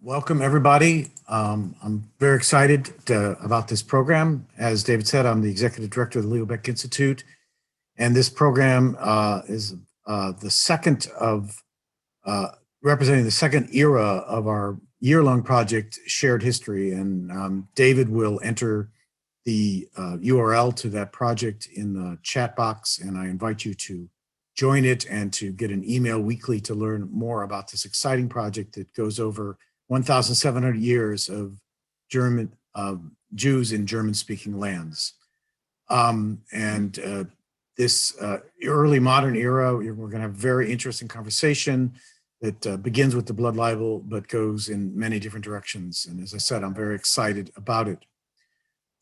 Welcome, everybody. I'm very excited about this program. As David said, I'm the executive director of the Baeck Institute, and this program is the second of representing the second era of our year-long project, Shared History. And David will enter the URL to that project in the chat box, and I invite you to join it and to get an email weekly to learn more about this exciting project that goes over 1,700 years of German Jews in German-speaking lands. This early modern era, we're going to have a very interesting conversation that begins with the blood libel, but goes in many different directions. And as I said, I'm very excited about it.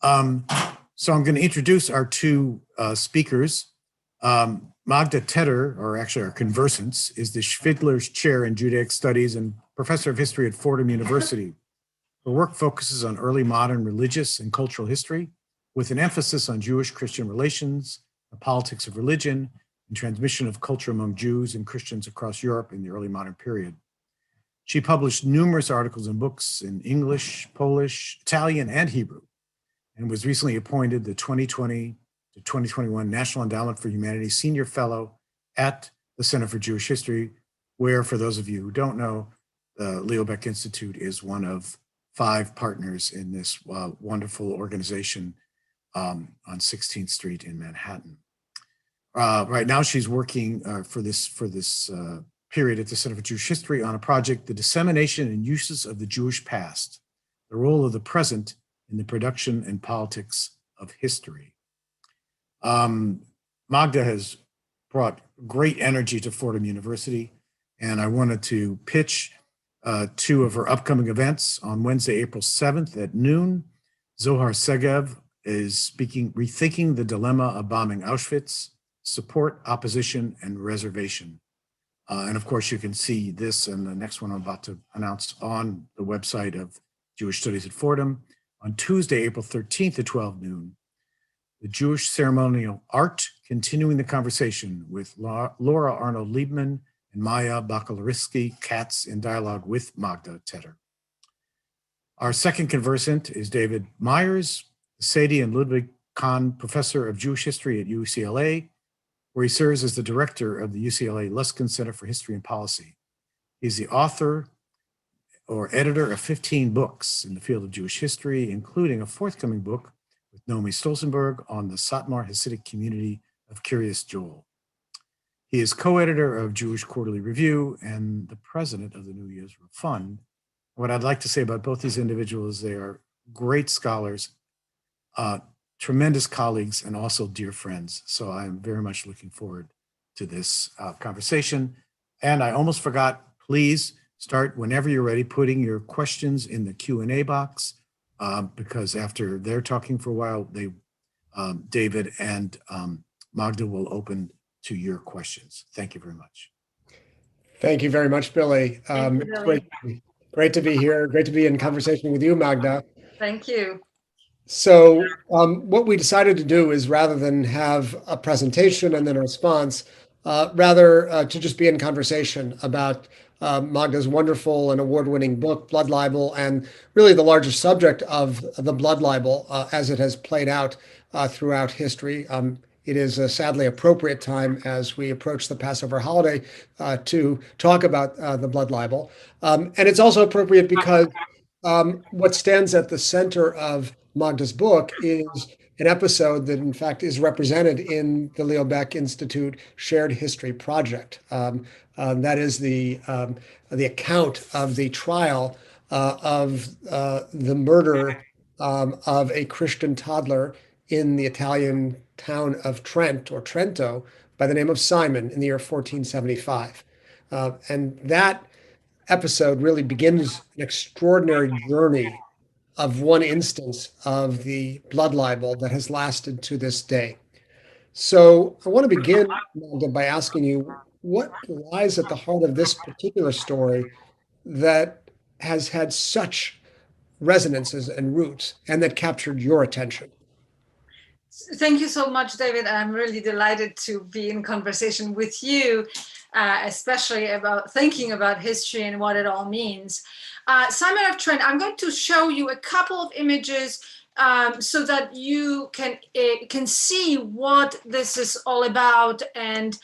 So I'm going to introduce our two speakers. Magda Teter, or actually our conversants, is the Schvidler's Chair in Judaic Studies and Professor of History at Fordham University. Her work focuses on early modern religious and cultural history, with an emphasis on Jewish-Christian relations, the politics of religion, and transmission of culture among Jews and Christians across Europe in the early modern period. She published numerous articles and books in English, Polish, Italian, and Hebrew, and was recently appointed the 2020 to 2021 National Endowment for Humanities Senior Fellow at the Center for Jewish History, where, for those of you who don't know, the Baeck Institute is one of 5 partners in this wonderful organization on 16th Street in Manhattan. Right now, she's working for this period at the Center for Jewish History on a project, The Dissemination and Uses of the Jewish Past, the Role of the Present in the Production and Politics of History. Magda has brought great energy to Fordham University, and I wanted to pitch 2 of her upcoming events. On Wednesday, April 7th at noon, Zohar Segev is speaking, Rethinking the Dilemma of Bombing Auschwitz, Support, Opposition, and Reservation. And of course, you can see this and the next one I'm about to announce on the website of Jewish Studies at Fordham. On Tuesday, April 13th at 12 noon, the Jewish Ceremonial Art, Continuing the Conversation with Laura Arnold Liebman and Maya Bakalariski-Katz in dialogue with Magda Teter. Our second conversant is David Myers, Sadie and Ludwig Kahn Professor of Jewish History at UCLA, where he serves as the director of the UCLA Luskin Center for History and Policy. He's the author or editor of 15 books in the field of Jewish history, including a forthcoming book with Naomi Stolzenberg on the Satmar Hasidic community of Kiryas Joel. He is co-editor of Jewish Quarterly Review and the president of the New Yisroel Fund. What I'd like to say about both these individuals, they are great scholars, tremendous colleagues, and also dear friends. So I'm very much looking forward to this conversation. And I almost forgot, please start whenever you're ready, putting your questions in the Q&A box, because after they're talking for a while, David and Magda will open to your questions. Thank you very much. Thank you very much, Billy. Great to be here. Great to be in conversation with you, Magda. Thank you. So what we decided to do is, rather than have a presentation and then a response, rather to just be in conversation about Magda's wonderful and award-winning book, Blood Libel, and really the largest subject of the blood libel as it has played out throughout history. It is a sadly appropriate time as we approach the Passover holiday to talk about the blood libel. And it's also appropriate because what stands at the center of Magda's book is an episode that, in fact, is represented in the Baeck Institute Shared History Project. That is the account of the trial of the murder of a Christian toddler in the Italian town of Trent, or Trento, by the name of Simon in the year 1475. And that episode really begins an extraordinary journey of one instance of the blood libel that has lasted to this day. So I want to begin, Magda, by asking you, what lies at the heart of this particular story that has had such resonances and roots and that captured your attention? Thank you so much, David. I'm really delighted to be in conversation with you. especially about thinking about history and what it all means. Simon of Trent, I'm going to show you a couple of images so that you can see what this is all about. And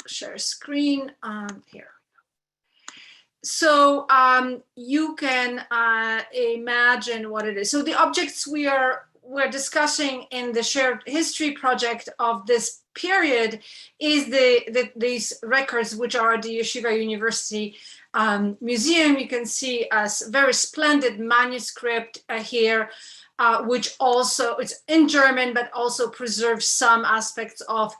share screen here. So you can imagine what it is. So the objects we're discussing in the shared history project of this period is these records, which are at the Yeshiva University Museum. You can see a very splendid manuscript here, which also, it's in German, but also preserves some aspects of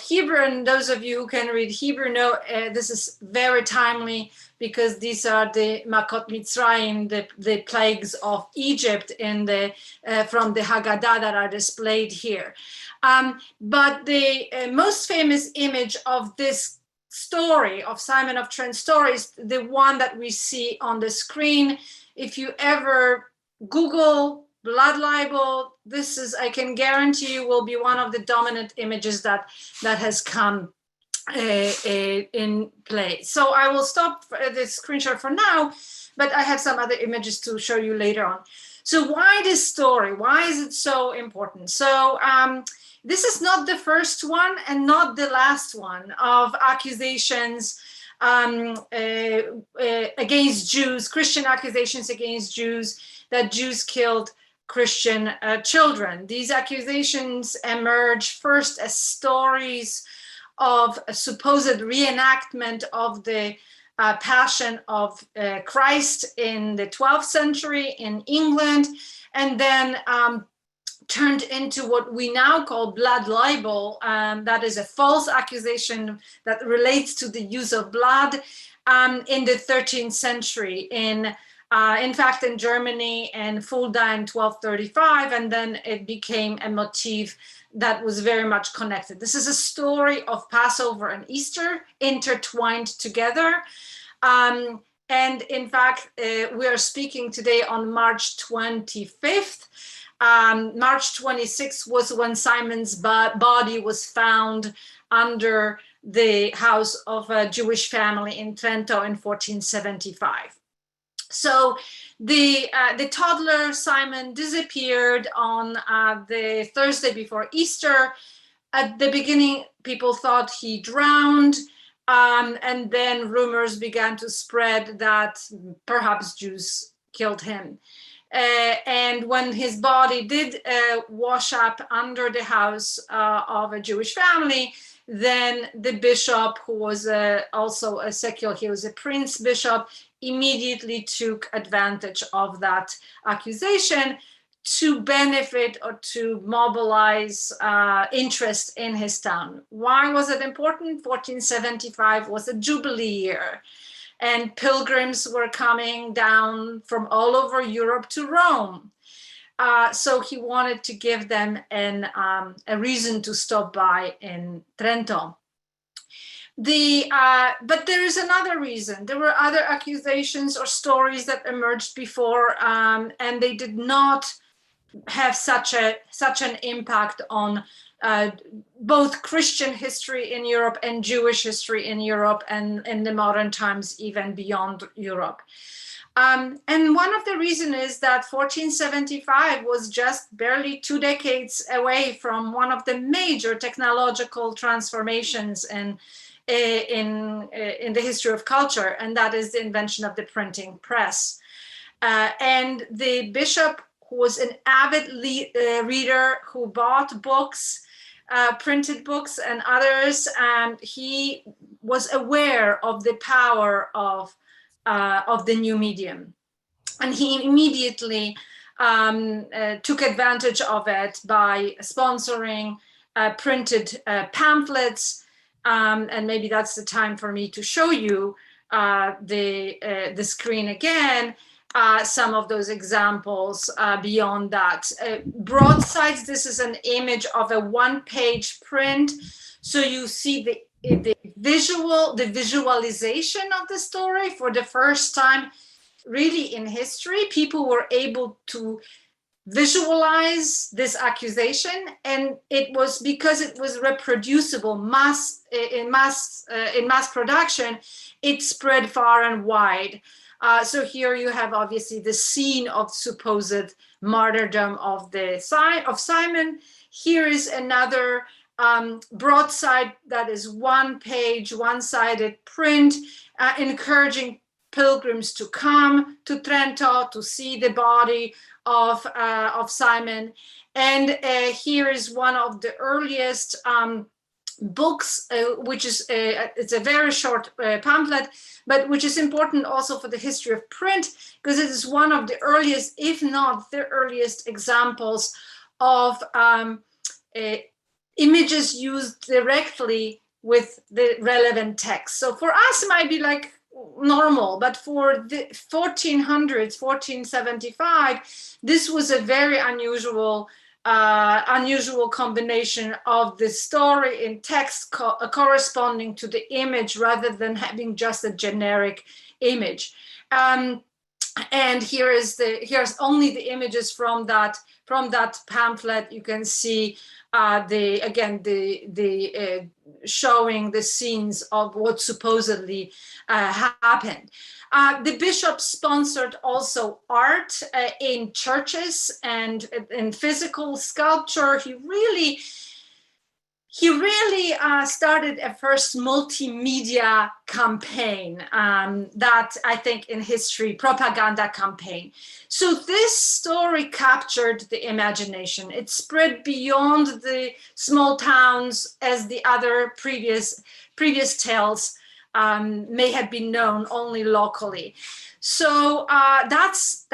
Hebrew. And those of you who can read Hebrew know this is very timely, because these are the Makot Mitzrayim, the plagues of Egypt from the Haggadah that are displayed here. But the most famous image of this story, of Simon of Trent story, is the one that we see on the screen. If you ever Google blood libel, this is, I can guarantee you, will be one of the dominant images that has come in play. So I will stop the screenshot for now, but I have some other images to show you later on. So why this story? Why is it so important? So this is not the first one and not the last one of accusations against Jews, Christian accusations against Jews, that Jews killed Christian children. These accusations emerge first as stories of a supposed reenactment of the Passion of Christ in the 12th century in England, and then turned into what we now call blood libel. That is a false accusation that relates to the use of blood in the 13th century in fact, in Germany and Fulda in 1235, and then it became a motif that was very much connected. This is a story of Passover and Easter intertwined together. And in fact, we are speaking today on March 25th. March 26th was when Simon's body was found under the house of a Jewish family in Trento in 1475. So the toddler Simon disappeared on the Thursday before Easter. At the beginning, people thought he drowned, and then rumors began to spread that perhaps Jews killed him. And when his body did wash up under the house of a Jewish family, then the bishop, who was also a secular, he was a prince bishop, immediately took advantage of that accusation to benefit or to mobilize interest in his town. Why was it important? 1475 was a Jubilee year, and pilgrims were coming down from all over Europe to Rome. So he wanted to give them a reason to stop by in Trento. But there is another reason. There were other accusations or stories that emerged before, and they did not have such an impact on both Christian history in Europe and Jewish history in Europe, and in the modern times even beyond Europe. And one of the reasons is that 1475 was just barely 2 decades away from one of the major technological transformations in the history of culture, and that is the invention of the printing press. And the bishop, who was an avid reader, who bought books, printed books and others, and he was aware of the power of the new medium. And he immediately took advantage of it by sponsoring printed pamphlets. And maybe that's the time for me to show you the screen again, some of those examples beyond that. Broadsides, this is an image of a one-page print. So you see the visualization of the story for the first time really in history. People were able to visualize this accusation, and it was because it was reproducible in mass production. It spread far and wide. So here you have obviously the scene of supposed martyrdom of Simon. Here is another broadside that is one-sided print, encouraging pilgrims to come to Trento to see the body of Simon. And here is one of the earliest books, which is it's a very short pamphlet, but which is important also for the history of print, because it is one of the earliest, if not the earliest, examples of images used directly with the relevant text. So for us, it might be like normal, but for the 1400s, 1475, this was a very unusual combination of the story in text corresponding to the image rather than having just a generic image. And here's only the images from that pamphlet. You can see showing the scenes of what supposedly happened. The bishop sponsored also art in churches and in physical sculpture. He really started a first multimedia campaign that I think in history, propaganda campaign. So this story captured the imagination. It spread beyond the small towns as the other previous tales may have been known only locally. So that's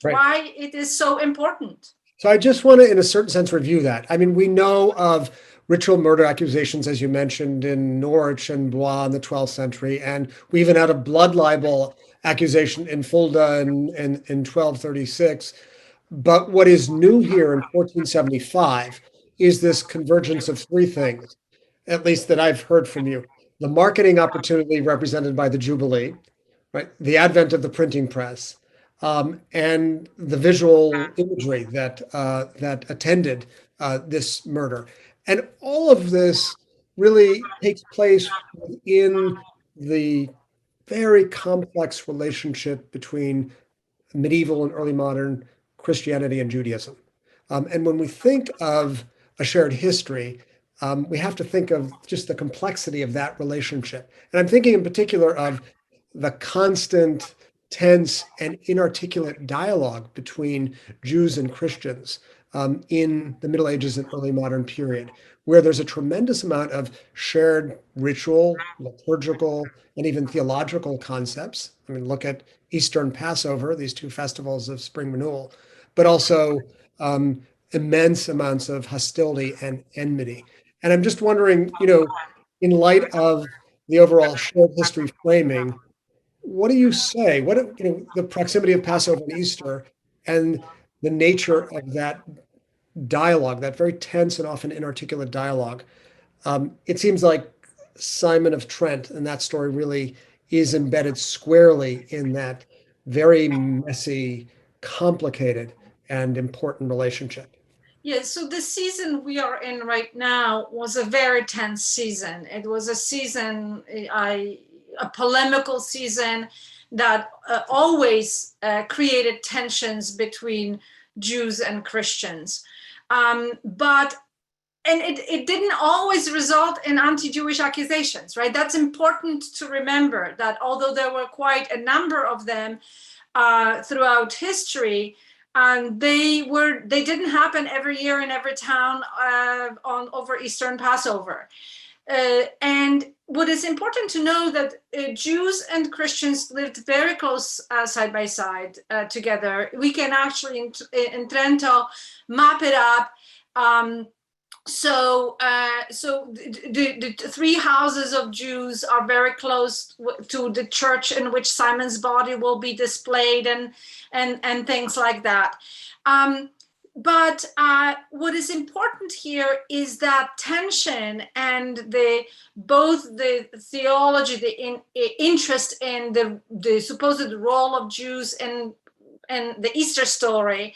Right. why it is so important. So I just want to, in a certain sense, review that. I mean, we know of ritual murder accusations, as you mentioned, in Norwich and Blois in the 12th century. And we even had a blood libel accusation in Fulda in 1236. But what is new here in 1475 is this convergence of three things, at least that I've heard from you. The marketing opportunity represented by the Jubilee, right? The advent of the printing press, and the visual imagery that attended this murder. And all of this really takes place within the very complex relationship between medieval and early modern Christianity and Judaism. And when we think of a shared history, we have to think of just the complexity of that relationship. And I'm thinking in particular of the constant, tense, and inarticulate dialogue between Jews and Christians in the Middle Ages and early modern period, where there's a tremendous amount of shared ritual, liturgical, and even theological concepts. I mean, look at Easter and Passover, these two festivals of spring renewal, but also immense amounts of hostility and enmity. And I'm just wondering, in light of the overall shared history framing, what do you say? The proximity of Passover and Easter and the nature of that dialogue, that very tense and often inarticulate dialogue. It seems like Simon of Trent and that story really is embedded squarely in that very messy, complicated, and important relationship. Yes, so the season we are in right now was a very tense season. It was a season, a polemical season that always created tensions between Jews and Christians. But it didn't always result in anti-Jewish accusations, right? That's important to remember, that although there were quite a number of them throughout history, they didn't happen every year in every town over Easter and Passover. And what is important to know that Jews and Christians lived very close side by side together. We can actually in Trento map it up. So the three houses of Jews are very close to the church in which Simon's body will be displayed and things like that. But what is important here is that tension and both the theology, the interest in the supposed role of Jews in the Easter story,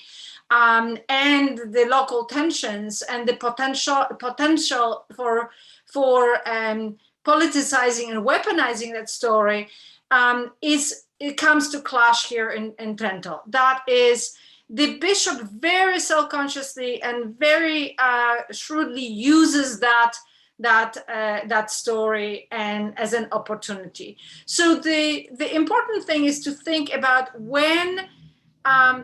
and the local tensions and the potential for politicizing and weaponizing that story, it comes to clash here in Trento. That is, the bishop very self-consciously and very shrewdly uses that story and as an opportunity. So the important thing is to think about when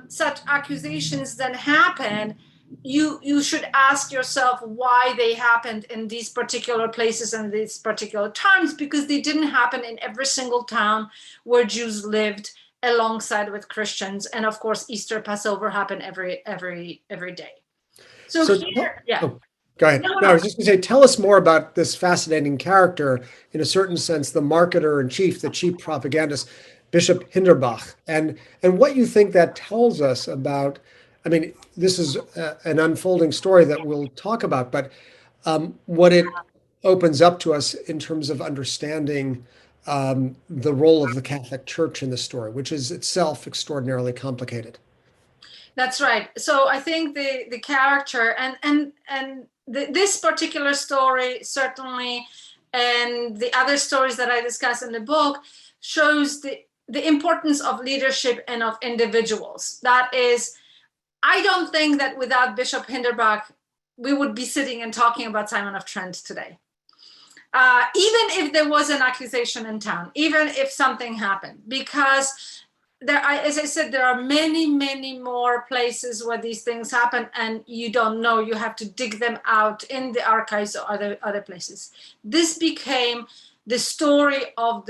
such accusations then happen, you should ask yourself why they happened in these particular places and these particular times, because they didn't happen in every single town where Jews lived alongside with Christians. And of course, Easter, Passover happen every day. So here, yeah. Oh, go ahead. No, I was just going to say, tell us more about this fascinating character, in a certain sense, the marketer in chief, the chief propagandist, Bishop Hinderbach, and what you think that tells us about. I mean, this is an unfolding story that we'll talk about, but what it opens up to us in terms of understanding the role of the Catholic Church in the story, which is itself extraordinarily complicated. That's right. So I think the character and this particular story certainly, and the other stories that I discuss in the book, shows the importance of leadership and of individuals. That is, I don't think that without Bishop Hinderbach, we would be sitting and talking about Simon of Trent today. Even if there was an accusation in town, even if something happened, because as I said, there are many, many more places where these things happen and you don't know, you have to dig them out in the archives or other places. This became the story of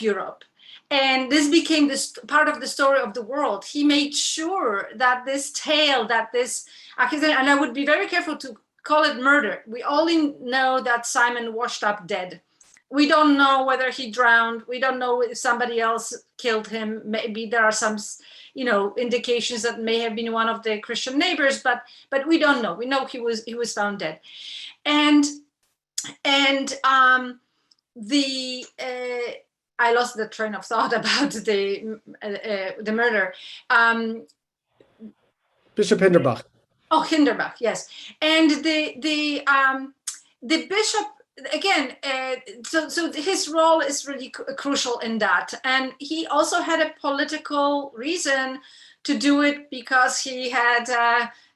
Europe. And this became this part of the story of the world. He made sure that this tale, that this accusation, and I would be very careful to call it murder. We only know that Simon washed up dead. We don't know whether he drowned. We don't know if somebody else killed him. Maybe there are some, indications that may have been one of the Christian neighbors, but we don't know. We know he was found dead, and I lost the train of thought about the murder. Bishop Hinderbach. Oh, Hinderbach, yes, and the bishop again. So his role is really crucial in that, and he also had a political reason to do it, because he had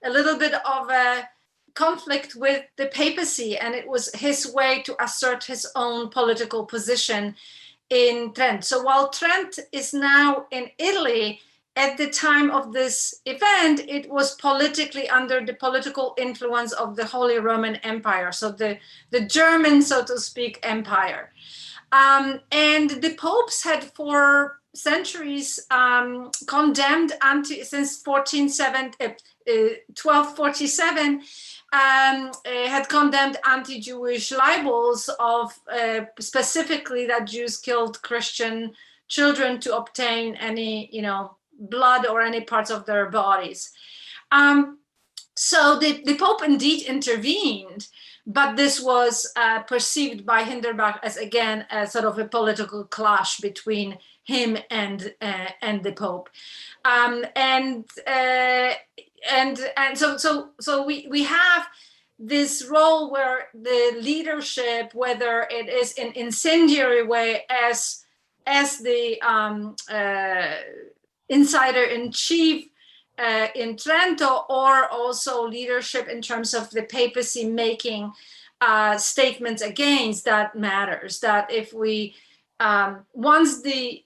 a little bit of a conflict with the papacy, and it was his way to assert his own political position in Trent. So while Trent is now in Italy, at the time of this event, it was politically under the political influence of the Holy Roman Empire, so the German, so to speak, empire. And the popes had for centuries condemned since 1247, had condemned anti-Jewish libels of specifically that Jews killed Christian children to obtain any, blood or any parts of their bodies. So the Pope indeed intervened, but this was perceived by Hinderbach as, again, a sort of a political clash between him and the Pope. So we have this role where the leadership, whether it is in incendiary way as the insider-in-chief in Trento, or also leadership in terms of the papacy making statements against, that matters. That if we once the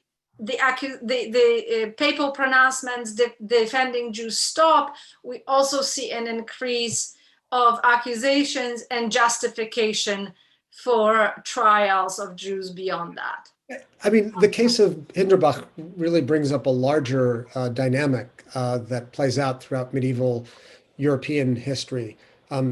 papal pronouncements defending Jews stop, we also see an increase of accusations and justification for trials of Jews beyond that. I mean, the case of Hinderbach really brings up a larger dynamic that plays out throughout medieval European history,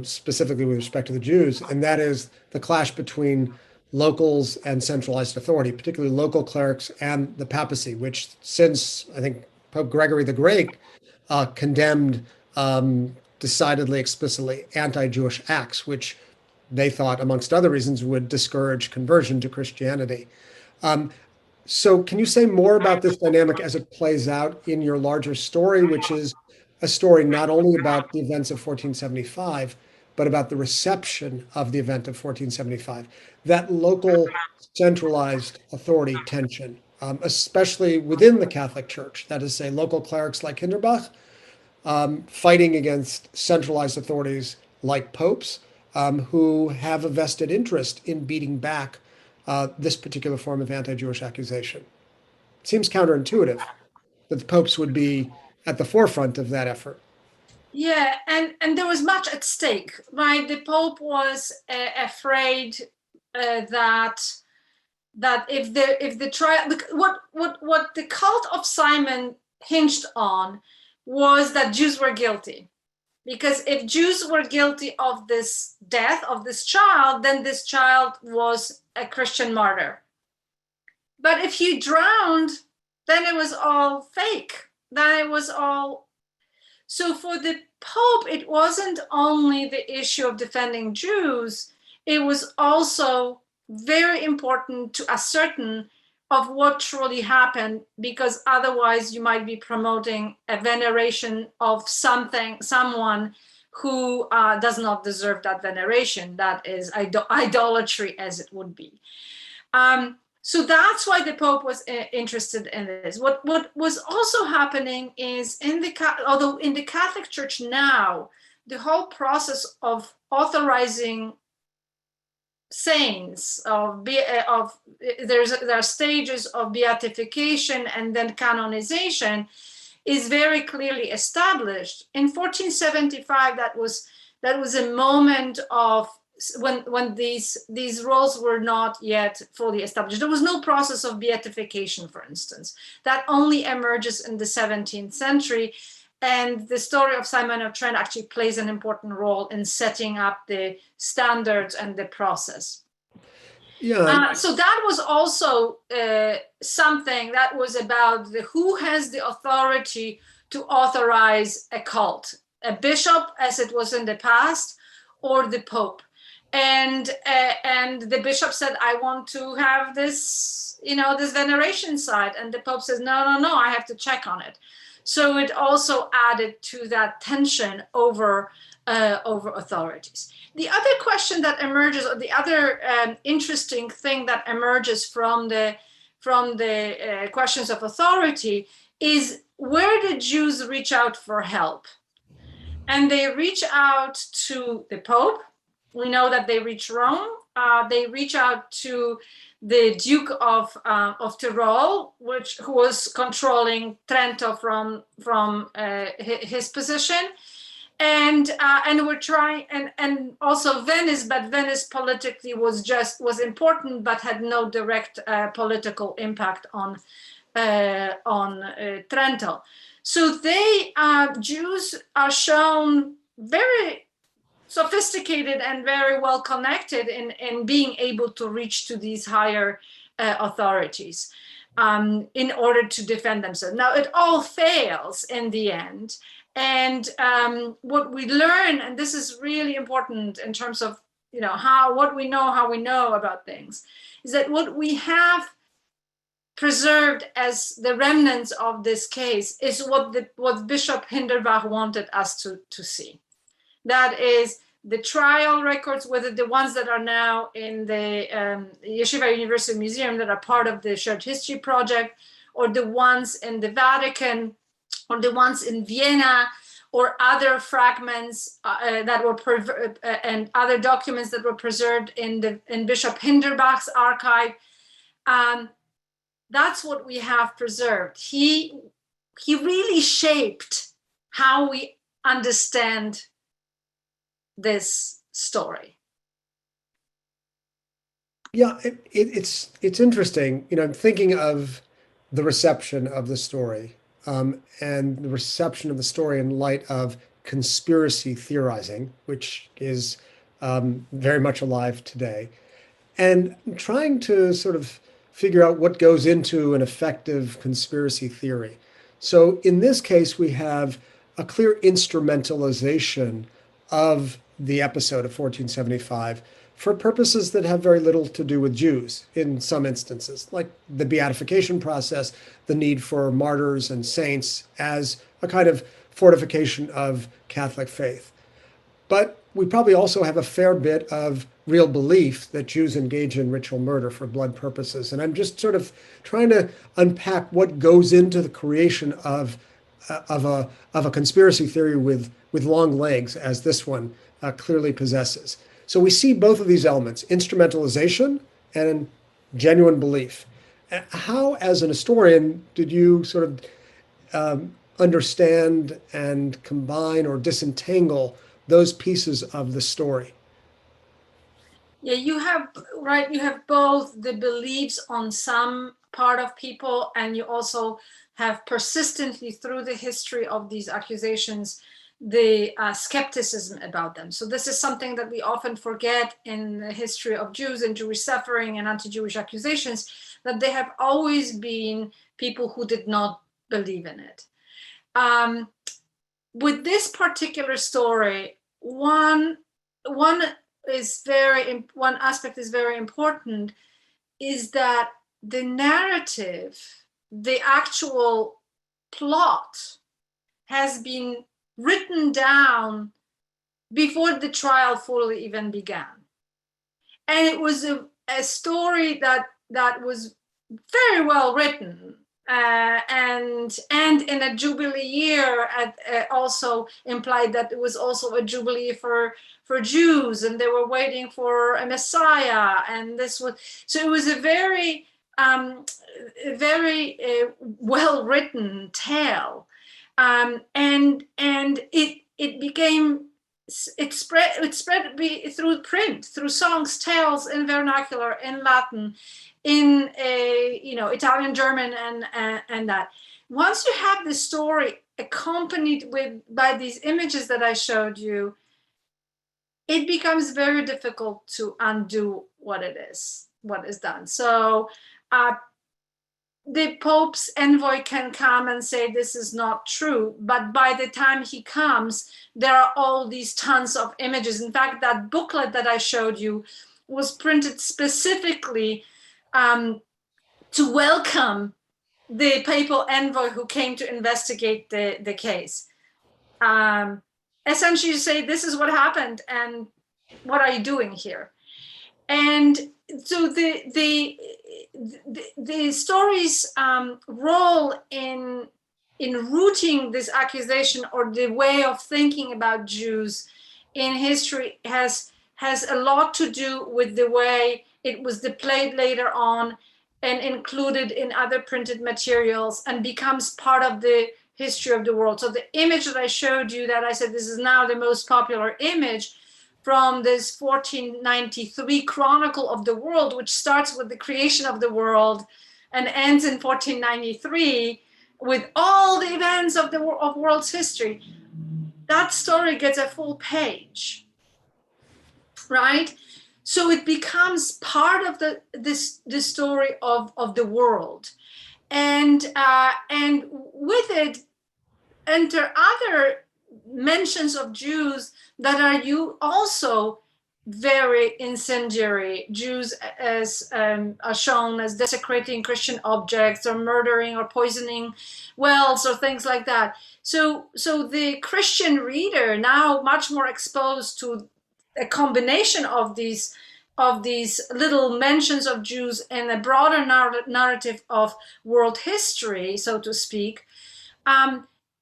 specifically with respect to the Jews, and that is the clash between locals and centralized authority, particularly local clerics and the papacy, which since, I think, Pope Gregory the Great condemned decidedly, explicitly anti-Jewish acts, which they thought, amongst other reasons, would discourage conversion to Christianity. So can you say more about this dynamic as it plays out in your larger story, which is a story not only about the events of 1475, but about the reception of the event of 1475. That local centralized authority tension, especially within the Catholic Church, that is, say, local clerics like Hinderbach, fighting against centralized authorities like popes, who have a vested interest in beating back this particular form of anti-Jewish accusation. Seems counterintuitive that the popes would be at the forefront of that effort. Yeah, and there was much at stake, right? The Pope was afraid that if the trial, what the cult of Simon hinged on was that Jews were guilty. Because if Jews were guilty of this death of this child, then this child was a Christian martyr. But if he drowned, then it was all fake. Then it was all. So for the Pope, it wasn't only the issue of defending Jews, it was also very important to ascertain of what truly happened, because otherwise you might be promoting a veneration of someone who does not deserve that veneration. That is idolatry, as it would be. So that's why the Pope was interested in this. What was also happening is although in the Catholic Church now, the whole process of authorizing saints there are stages of beatification and then canonization is very clearly established. In 1475, that was a moment of when these roles were not yet fully established. There was no process of beatification, for instance. That only emerges in the 17th century. And the story of Simon of Trent actually plays an important role in setting up the standards and the process. Yeah. So that was also something that was about who has the authority to authorize a cult, a bishop, as it was in the past, or the Pope. And the bishop said, I want to have this, this veneration site. And the Pope says, no, I have to check on it. So it also added to that tension over authorities. The other question that emerges, or the other interesting thing that emerges from the questions of authority, is where did Jews reach out for help? And they reach out to the Pope. We know that they reach Rome. They reach out to the Duke of Tyrol, who was controlling Trento from his position, and we're trying, and also Venice, but Venice politically was important, but had no direct political impact on Trento. So Jews are shown very sophisticated and very well connected in being able to reach to these higher authorities in order to defend themselves. Now, it all fails in the end. And what we learn, and this is really important in terms of how we know about things, is that what we have preserved as the remnants of this case is what Bishop Hinderbach wanted us to see. That is the trial records, whether the ones that are now in the Yeshiva University Museum that are part of the Shared History Project, or the ones in the Vatican, or the ones in Vienna, or other fragments that were and other documents that were preserved in Bishop Hinderbach's archive. That's what we have preserved. He really shaped how we understand this story. Yeah, it's interesting. I'm thinking of the reception of the story, and the reception of the story in light of conspiracy theorizing, which is very much alive today, and trying to sort of figure out what goes into an effective conspiracy theory. So in this case, we have a clear instrumentalization of the episode of 1475 for purposes that have very little to do with Jews in some instances, like the beatification process, the need for martyrs and saints as a kind of fortification of Catholic faith. But we probably also have a fair bit of real belief that Jews engage in ritual murder for blood purposes. And I'm just sort of trying to unpack what goes into the creation of a conspiracy theory with long legs, as this one clearly possesses. So we see both of these elements, instrumentalization and genuine belief. How, as an historian, did you sort of understand and combine or disentangle those pieces of the story? Yeah, you have both the beliefs on some part of people, and you also have persistently through the history of these accusations the skepticism about them. So this is something that we often forget in the history of Jews and Jewish suffering and anti-Jewish accusations, that they have always been people who did not believe in it. With this particular story, one aspect is very important, is that the narrative, the actual plot, has been written down before the trial fully even began. And it was a story that was very well written, and in a Jubilee year also implied that it was also a Jubilee for Jews, and they were waiting for a Messiah, and this was, so it was a very well written tale, and it spread through print, through songs, tales in vernacular, in Latin, in Italian, German, and that. Once you have the story accompanied by these images that I showed you, it becomes very difficult to undo what is done. So the Pope's envoy can come and say this is not true, but by the time he comes, there are all these tons of images. In fact, that booklet that I showed you was printed specifically to welcome the papal envoy who came to investigate the case. Essentially say, this is what happened, and what are you doing here? And so the story's role in rooting this accusation, or the way of thinking about Jews in history, has a lot to do with the way it was displayed later on and included in other printed materials, and becomes part of the history of the world. So the image that I showed you, that I said this is now the most popular image from this 1493 Chronicle of the World, which starts with the creation of the world and ends in 1493 with all the events of world's history, that story gets a full page, right? So it becomes part of the story of the world, and with it enter other mentions of Jews that are also very incendiary. Jews as are shown as desecrating Christian objects, or murdering or poisoning wells, or things like that. So the Christian reader, now much more exposed to a combination of these little mentions of Jews in a broader narrative of world history, so to speak,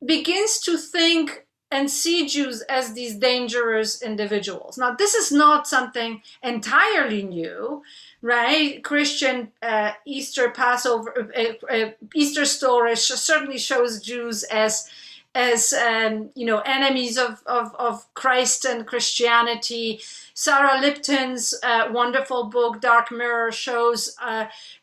begins to think and see Jews as these dangerous individuals. Now, this is not something entirely new, right? Christian Easter, Passover, Easter story certainly shows Jews as enemies of Christ and Christianity. Sarah Lipton's wonderful book, Dark Mirror, shows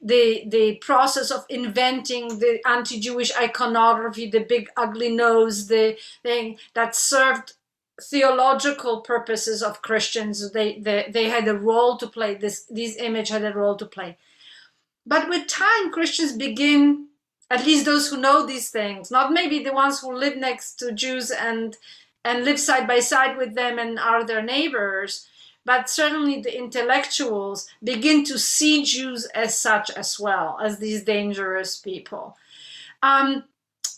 the process of inventing the anti-Jewish iconography, the big ugly nose, the thing that served theological purposes of Christians. They had a role to play. These images had a role to play. But with time, Christians begin, at least those who know these things, not maybe the ones who live next to Jews and live side by side with them and are their neighbors, but certainly the intellectuals begin to see Jews as such as well, as these dangerous people.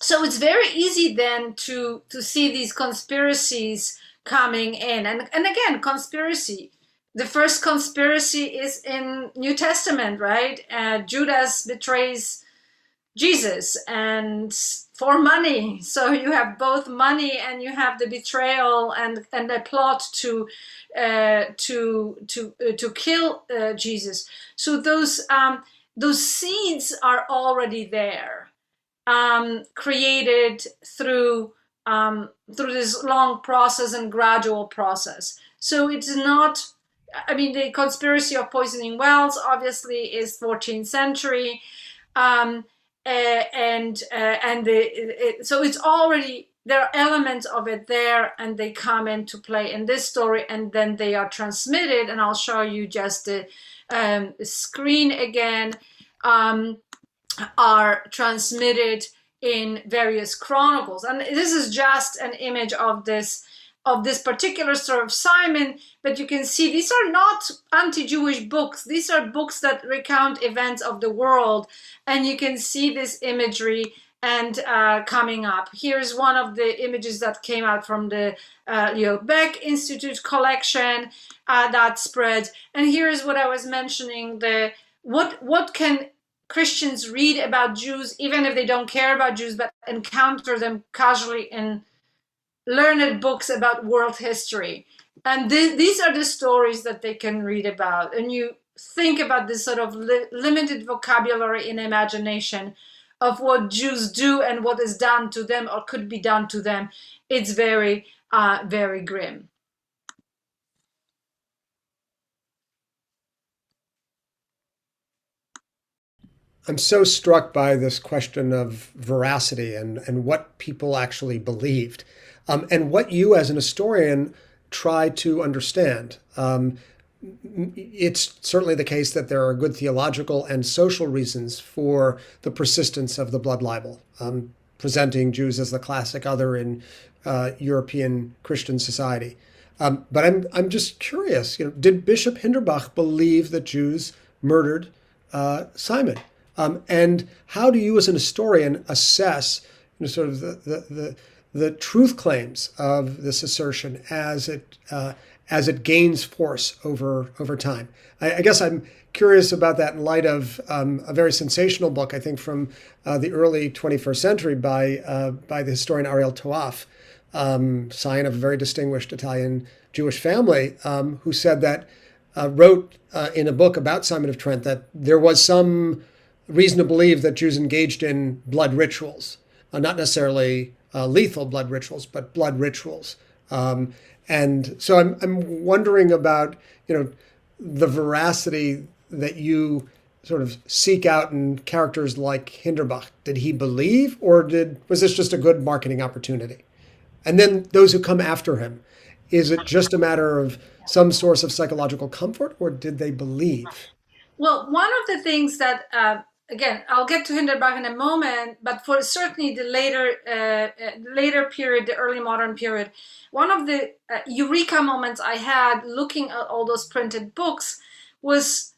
So it's very easy then to see these conspiracies coming in, and again, conspiracy. The first conspiracy is in New Testament, right? Judas betrays Jesus, and for money. So you have both money and you have the betrayal and a plot to kill Jesus. So those seeds are already there, created through this long process and gradual process. So it's not. I mean, the conspiracy of poisoning wells obviously is 14th century. Um, so it's already, there are elements of it there, and they come into play in this story, and then they are transmitted. And I'll show you just the screen again. Are transmitted in various chronicles, and this is just an image of this particular story of Simon. But you can see these are not anti-Jewish books. These are books that recount events of the world, and you can see this imagery and coming up. Here's one of the images that came out from the Baeck Institute collection that spread. And here's what I was mentioning: what can Christians read about Jews, even if they don't care about Jews, but encounter them casually in learned books about world history. And these are the stories that they can read about. And you think about this sort of limited vocabulary in imagination of what Jews do and what is done to them or could be done to them. It's very, very grim. I'm so struck by this question of veracity and what people actually believed, and what you as an historian try to understand. It's certainly the case that there are good theological and social reasons for the persistence of the blood libel, presenting Jews as the classic other in European Christian society. But I'm just curious, did Bishop Hinderbach believe that Jews murdered Simon? And how do you, as an historian, assess sort of the truth claims of this assertion as it gains force over time? I guess I'm curious about that in light of a very sensational book, I think, from the early 21st century by the historian Ariel Toaf, scion of a very distinguished Italian Jewish family, who said that wrote in a book about Simon of Trent that there was some reason to believe that Jews engaged in blood rituals, not necessarily lethal blood rituals, but blood rituals. And so I'm wondering about the veracity that you sort of seek out in characters like Hinderbach. Did he believe, or was this just a good marketing opportunity? And then those who come after him, is it just a matter of some source of psychological comfort, or did they believe? Well, one of the things that again, I'll get to Hinderbach in a moment, but for certainly the later period, the early modern period, one of the eureka moments I had looking at all those printed books was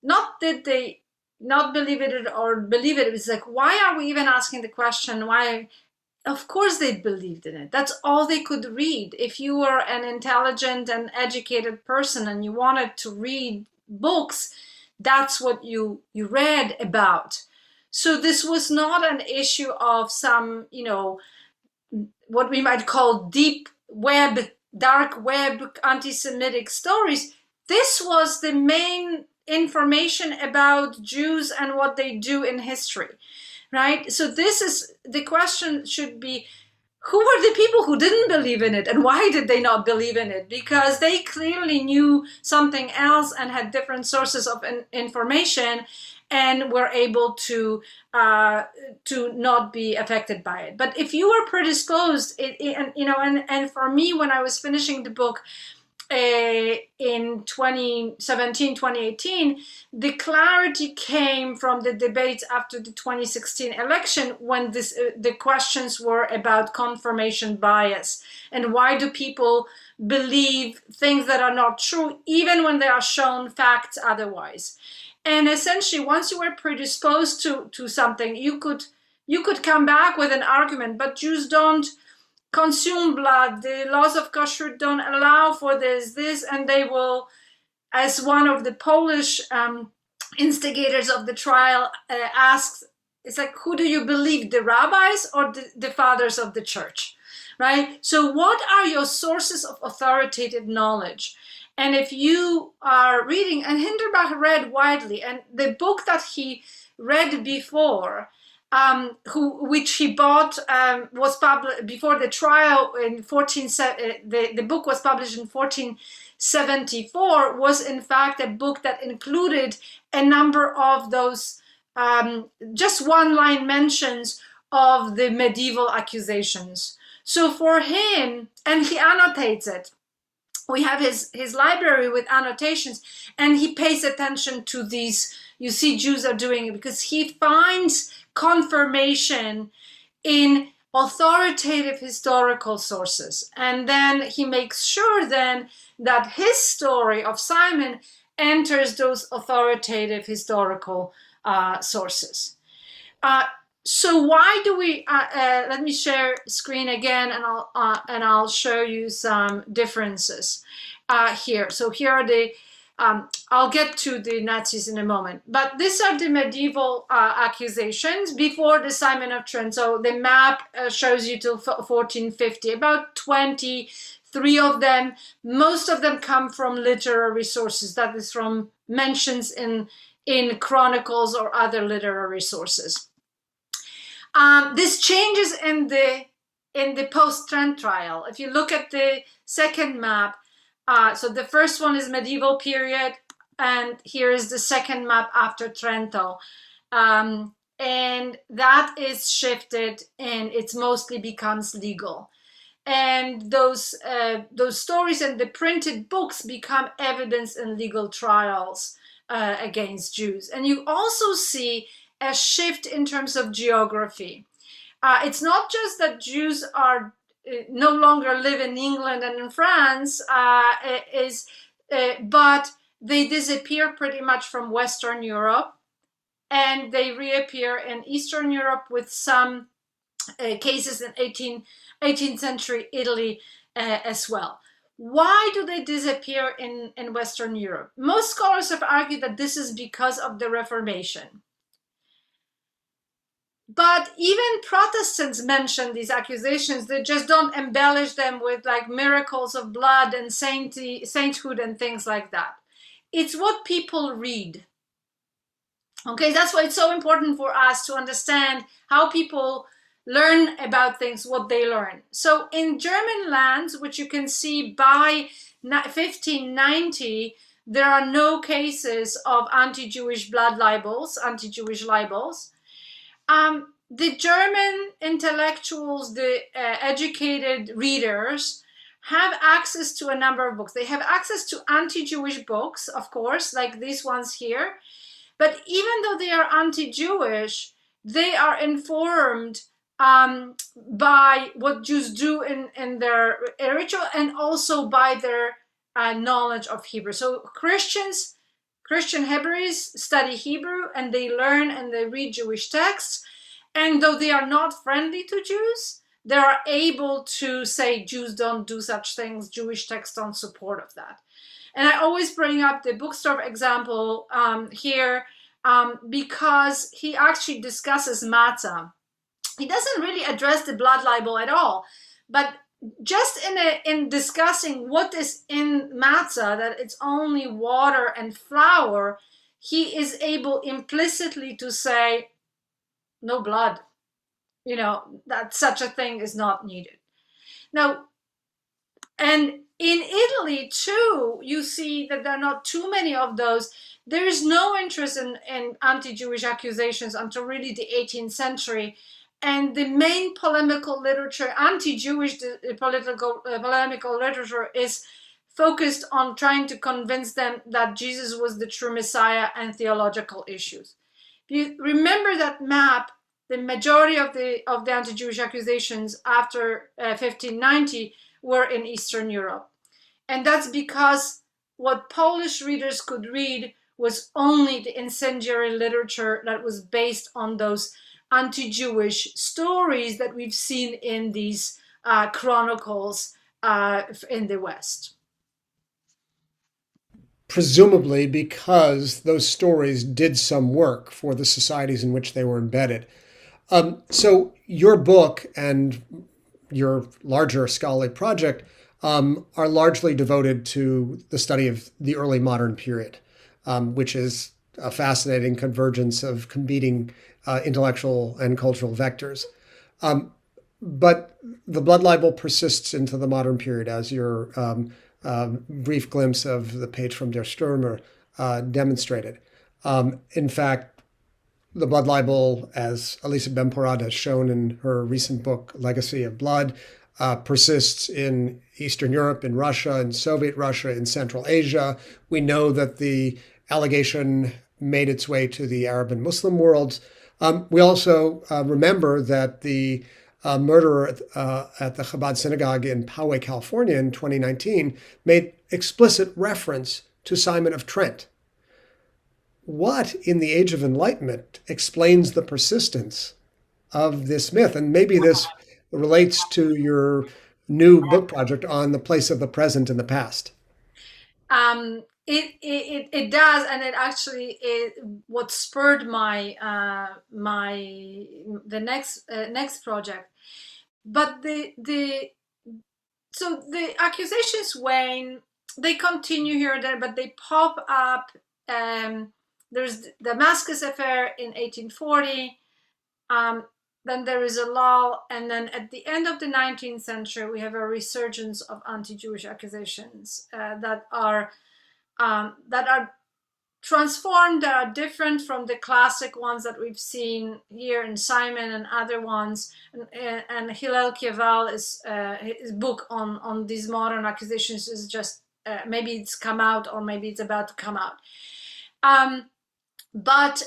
not that they not believe it or believe it. It was like, why are we even asking the question? Why? Of course they believed in it. That's all they could read. If you were an intelligent and educated person and you wanted to read books, that's what you read about. So this was not an issue of some, what we might call deep web, dark web, anti-Semitic stories. This was the main information about Jews and what they do in history, right? So this is, the question should be, who were the people who didn't believe in it, and why did they not believe in it? Because they clearly knew something else and had different sources of information and were able to not be affected by it. But if you were predisposed, and for me, when I was finishing the book in 2017, 2018, the clarity came from the debates after the 2016 election, when the questions were about confirmation bias and why do people believe things that are not true even when they are shown facts otherwise. And essentially, once you were predisposed to something, you could you could come back with an argument, but Jews don't consume blood. The laws of kashrut don't allow for this, and they will, as one of the Polish instigators of the trial asks, it's like, who do you believe, the rabbis or the fathers of the church, right? So what are your sources of authoritative knowledge? And if you are reading, and Hinderbach read widely, and the book that he read before, which he bought, was published before the trial in the book was published in 1474, was in fact a book that included a number of those just one-line mentions of the medieval accusations. So for him, and he annotates it, we have his library with annotations, and he pays attention to these. You see, Jews are doing it because he finds confirmation in authoritative historical sources. And then he makes sure then that his story of Simon enters those authoritative historical sources. So why do we, let me share screen again, and I'll show you some differences here. So here are the, I'll get to the Nazis in a moment, but these are the medieval accusations before the Simon of Trent. So the map shows you till 1450, about 23 of them. Most of them come from literary sources, that is from mentions in chronicles or other literary sources. This changes in the post-Trent trial. If you look at the second map, so the first one is medieval period, and here is the second map after Trento. And that is shifted, and it mostly becomes legal. And those stories and the printed books become evidence in legal trials against Jews. And you also see a shift in terms of geography. It's not just that Jews are no longer live in England and in France, but they disappear pretty much from Western Europe, and they reappear in Eastern Europe with some cases in 18th century Italy as well. Why do they disappear in Western Europe? Most scholars have argued that this is because of the Reformation. But even Protestants mention these accusations. They just don't embellish them with like miracles of blood and sainthood and things like that. It's what people read. Okay, that's why it's so important for us to understand how people learn about things, what they learn. So in German lands, which you can see by 1590, there are no cases of anti-Jewish blood libels, anti-Jewish libels. The German intellectuals, the educated readers, have access to a number of books. They have access to anti-Jewish books, of course, like these ones here. But even though they are anti-Jewish, they are informed by what Jews do in their ritual, and also by their knowledge of Hebrew. So Christian Hebrews study Hebrew, and they learn and they read Jewish texts. And though they are not friendly to Jews, they are able to say Jews don't do such things, Jewish texts don't support of that. And I always bring up the Bookstore example here because he actually discusses matzah. He doesn't really address the blood libel at all, but just in discussing what is in matzah, that it's only water and flour, he is able implicitly to say, no blood, you know, that such a thing is not needed. Now, and in Italy too, you see that there are not too many of those. There is no interest in anti-Jewish accusations until really the 18th century. And the main polemical literature, anti-Jewish polemical literature, is focused on trying to convince them that Jesus was the true Messiah and theological issues. If you remember that map, the majority of the anti-Jewish accusations after 1590 were in Eastern Europe. And that's because what Polish readers could read was only the incendiary literature that was based on those anti-Jewish stories that we've seen in these chronicles in the West. Presumably because those stories did some work for the societies in which they were embedded. So your book and your larger scholarly project are largely devoted to the study of the early modern period, which is a fascinating convergence of competing intellectual and cultural vectors. But the blood libel persists into the modern period, as your brief glimpse of the page from Der Stürmer demonstrated. In fact, the blood libel, as Elisa Ben-Porad has shown in her recent book, Legacy of Blood, persists in Eastern Europe, in Russia, in Soviet Russia, in Central Asia. We know that the allegation made its way to the Arab and Muslim worlds. We also remember that the murderer at the Chabad synagogue in Poway, California in 2019 made explicit reference to Simon of Trent. What in the Age of Enlightenment explains the persistence of this myth? And maybe this relates to your new book project on the place of the present in the past. It does, and it actually is what spurred my the next project. But the accusations wane. They continue here and there, but they pop up. There's the Damascus affair in 1840. Then there is a lull, and then at the end of the 19th century, we have a resurgence of anti-Jewish accusations that are transformed, that are different from the classic ones that we've seen here in Simon and other ones. And Hillel Kieval is his book on these modern accusations is just maybe it's come out or maybe it's about to come out. But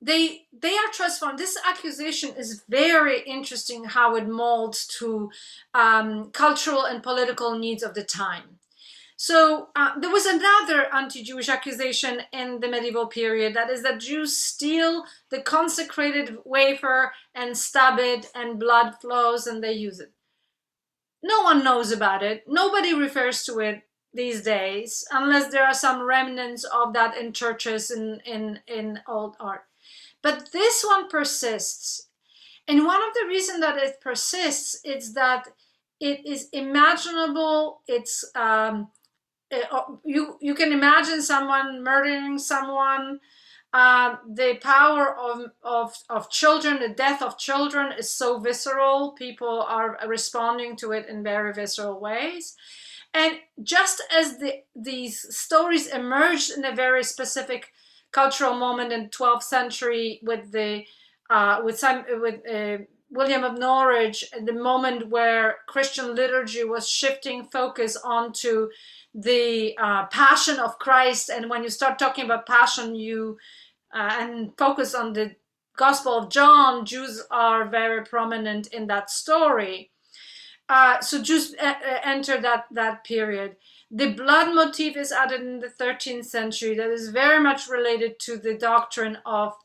they are transformed. This accusation is very interesting how it molds to cultural and political needs of the time. So there was another anti-Jewish accusation in the medieval period, that is that Jews steal the consecrated wafer and stab it and blood flows and they use it. No one knows about it. Nobody refers to it these days, unless there are some remnants of that in churches in old art. But this one persists. And one of the reasons that it persists is that it is imaginable. It's you can imagine someone murdering someone. The power of children, the death of children is so visceral. People are responding to it in very visceral ways. And just as these stories emerged in a very specific cultural moment in the 12th century with William of Norwich, the moment where Christian liturgy was shifting focus onto the passion of Christ, and when you start talking about passion, and focus on the Gospel of John, Jews are very prominent in that story. So Jews enter that period. The blood motif is added in the 13th century. That is very much related to the doctrine of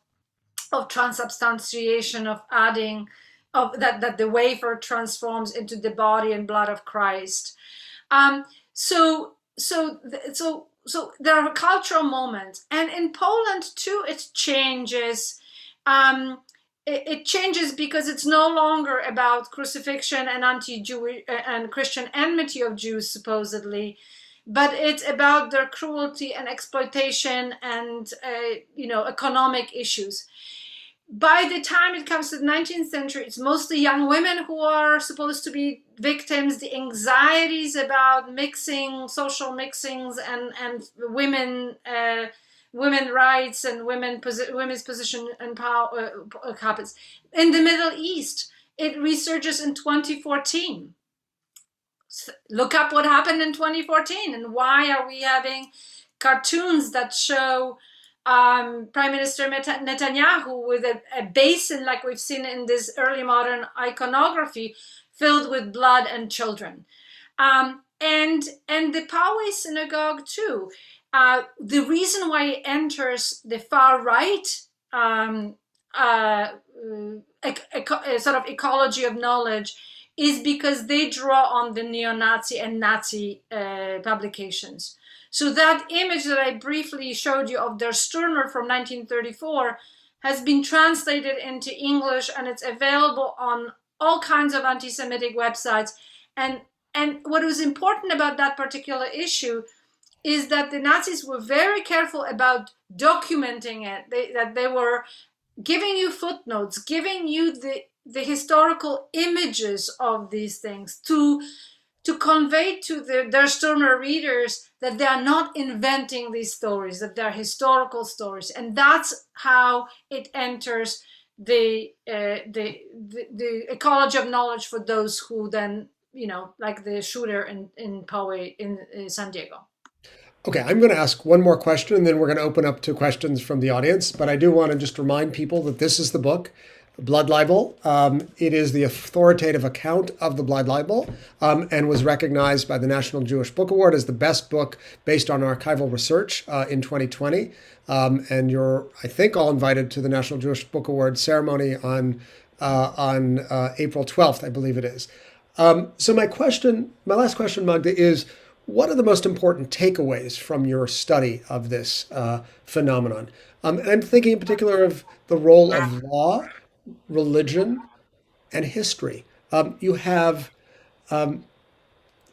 transubstantiation, of adding that the wafer transforms into the body and blood of Christ. So there are cultural moments, and in Poland too, it changes. It changes because it's no longer about crucifixion and anti-Jewish and Christian enmity of Jews, supposedly, but it's about their cruelty and exploitation and economic issues. By the time it comes to the 19th century, it's mostly young women who are supposed to be victims. The anxieties about social mixings, and women rights and women's position and power happens. In the Middle East, it resurges in 2014. Look up what happened in 2014 and why are we having cartoons that show Prime Minister Netanyahu with a basin like we've seen in this early modern iconography filled with blood and children. And the Poway synagogue too. The reason why it enters the far right sort of ecology of knowledge is because they draw on the neo-Nazi and Nazi publications. So that image that I briefly showed you of Der Stürmer from 1934 has been translated into English, and it's available on all kinds of anti-Semitic websites. And what was important about that particular issue is that the Nazis were very careful about documenting it, that they were giving you footnotes, giving you the historical images of these things to convey to their Stürmer readers that they are not inventing these stories, that they're historical stories. And that's how it enters the ecology of knowledge for those who then, like the shooter in Poway in San Diego. Okay, I'm going to ask one more question, and then we're going to open up to questions from the audience. But I do want to just remind people that this is the book, Blood Libel. It is the authoritative account of the Blood Libel, and was recognized by the National Jewish Book Award as the best book based on archival research in 2020. And you're, I think, all invited to the National Jewish Book Award ceremony on April 12th, I believe it is. So my last question, Magda, is, what are the most important takeaways from your study of this phenomenon? And I'm thinking in particular of the role of law, religion, and history. You have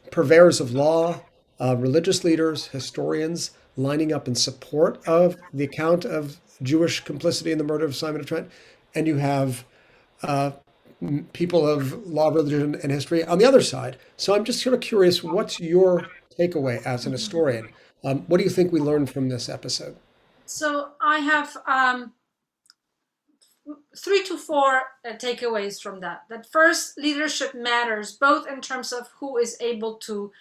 purveyors of law, religious leaders, historians lining up in support of the account of Jewish complicity in the murder of Simon of Trent, and you have people of law, religion, and history on the other side. So I'm just sort of curious, what's your takeaway as an historian? What do you think we learned from this episode? So I have 3 to 4 takeaways from that. That first, leadership matters, both in terms of who is able to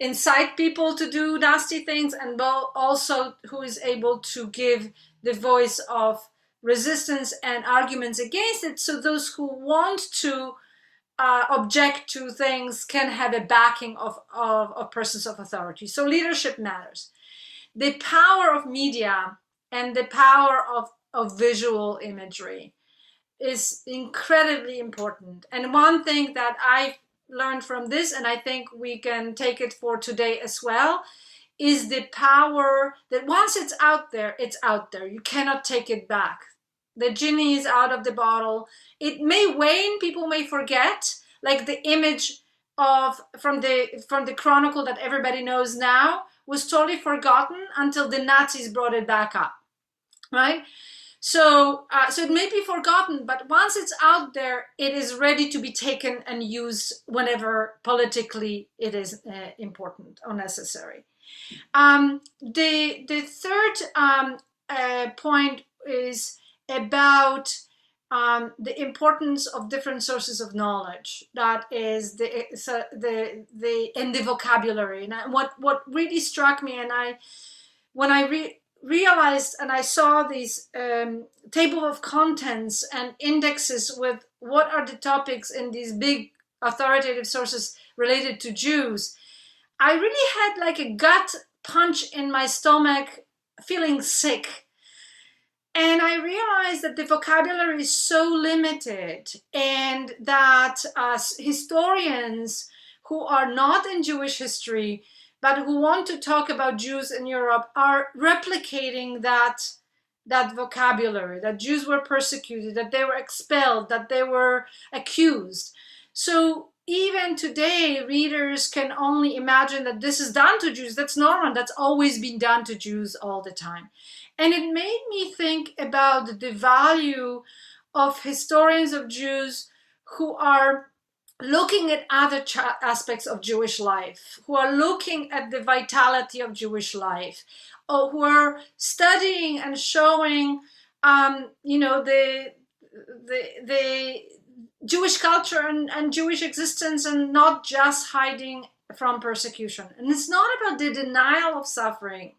incite people to do nasty things, and also who is able to give the voice of resistance and arguments against it, so those who want to object to things can have a backing of persons of authority. So leadership matters. The power of media and the power of visual imagery is incredibly important. And one thing that I learned from this, and I think we can take it for today as well, is the power that once it's out there, it's out there. You cannot take it back. The genie is out of the bottle. It may wane, people may forget, like the image from the Chronicle that everybody knows now was totally forgotten until the Nazis brought it back up, right? So it may be forgotten, but once it's out there, it is ready to be taken and used whenever politically it is important or necessary. The third point is about the importance of different sources of knowledge. That is the vocabulary. And what really struck me, and when I realized and I saw these table of contents and indexes with what are the topics in these big authoritative sources related to Jews, I really had like a gut punch in my stomach, feeling sick. And I realized that the vocabulary is so limited, and that historians who are not in Jewish history, but who want to talk about Jews in Europe, are replicating that vocabulary, that Jews were persecuted, that they were expelled, that they were accused. So even today, readers can only imagine that this is done to Jews. That's normal. That's always been done to Jews all the time. And it made me think about the value of historians of Jews who are looking at other aspects of Jewish life, who are looking at the vitality of Jewish life, or who are studying and showing, the Jewish culture and Jewish existence, and not just hiding from persecution. And it's not about the denial of suffering.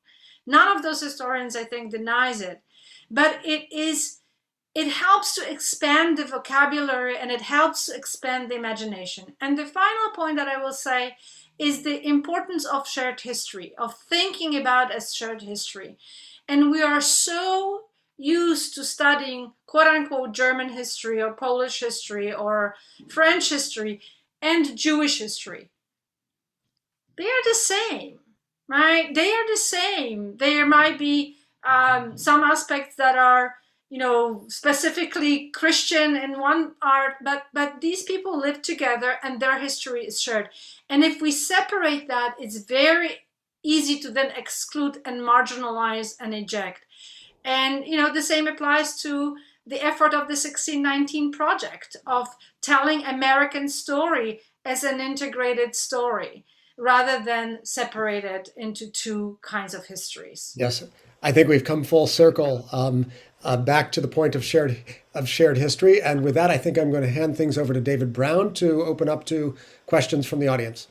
None of those historians, I think, denies it, but it helps to expand the vocabulary, and it helps to expand the imagination. And the final point that I will say is the importance of shared history, of thinking about as shared history. And we are so used to studying quote unquote German history or Polish history or French history and Jewish history. They are the same, right? They are the same. There might be some aspects that are, specifically Christian in one art, but these people live together and their history is shared. And if we separate that, it's very easy to then exclude and marginalize and eject. And the same applies to the effort of the 1619 project of telling American story as an integrated story rather than separated into two kinds of histories. Yes, I think we've come full circle back to the point of shared history. And with that, I think I'm going to hand things over to David Brown to open up to questions from the audience.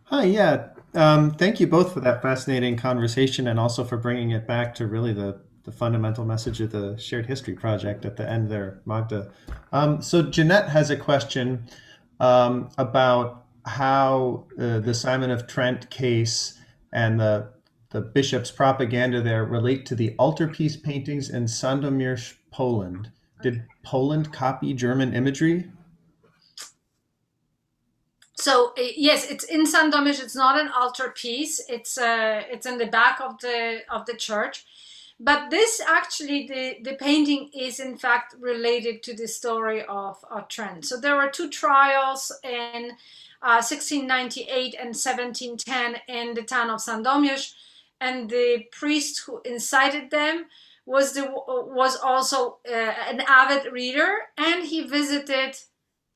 Hi, yeah. Thank you both for that fascinating conversation and also for bringing it back to really the fundamental message of the Shared History Project at the end there, Magda. So Jeanette has a question about how the Simon of Trent case and the bishop's propaganda there relate to the altarpiece paintings in Sandomierz, Poland. Did Poland copy German imagery? So yes, it's in Sandomierz. It's not an altarpiece. It's in the back of the church. But this actually, the painting is in fact related to the story of Trent. So there were two trials in 1698 and 1710 in the town of Sandomierz, and the priest who incited them was also an avid reader, and he visited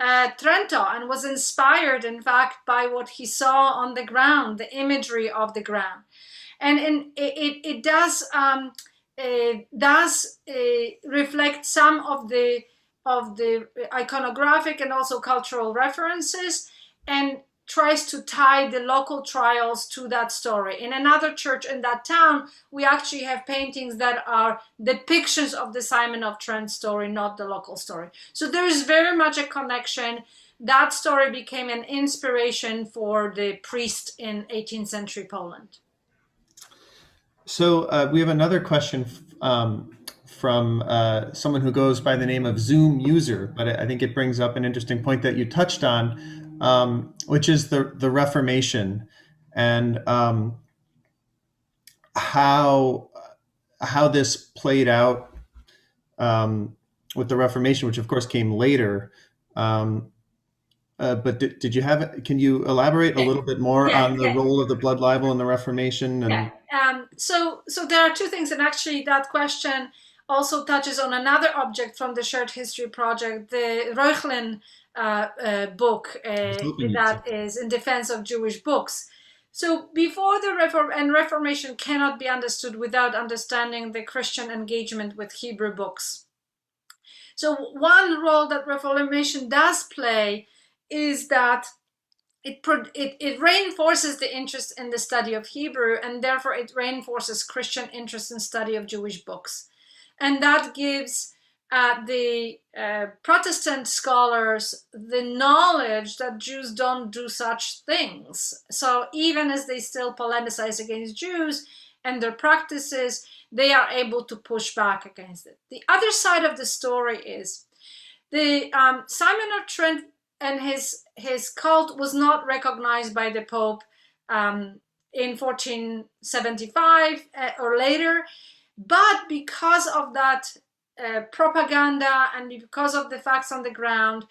Trento and was inspired, in fact, by what he saw on the ground, the imagery of the ground, and it does reflect some of the iconographic and also cultural references, and tries to tie the local trials to that story. In another church in that town, we actually have paintings that are depictions of the Simon of Trent story, not the local story. So there is very much a connection. That story became an inspiration for the priest in 18th century Poland. So we have another question from someone who goes by the name of Zoom User, but I think it brings up an interesting point that you touched on, which is the Reformation and how this played out with the Reformation, which of course came later. But can you elaborate a little bit more on the role of the blood libel in the Reformation? And... So there are two things, and actually that question also touches on another object from the Shared History Project, the Reuchlin book that is in defense of Jewish books. So before the Reformation cannot be understood without understanding the Christian engagement with Hebrew books. So one role that Reformation does play is that it reinforces the interest in the study of Hebrew, and therefore it reinforces Christian interest in study of Jewish books. And that gives the Protestant scholars the knowledge that Jews don't do such things. So even as they still polemicize against Jews and their practices, they are able to push back against it. The other side of the story is the Simon of Trent and his cult was not recognized by the Pope in 1475 or later, but because of that propaganda and because of the facts on the ground,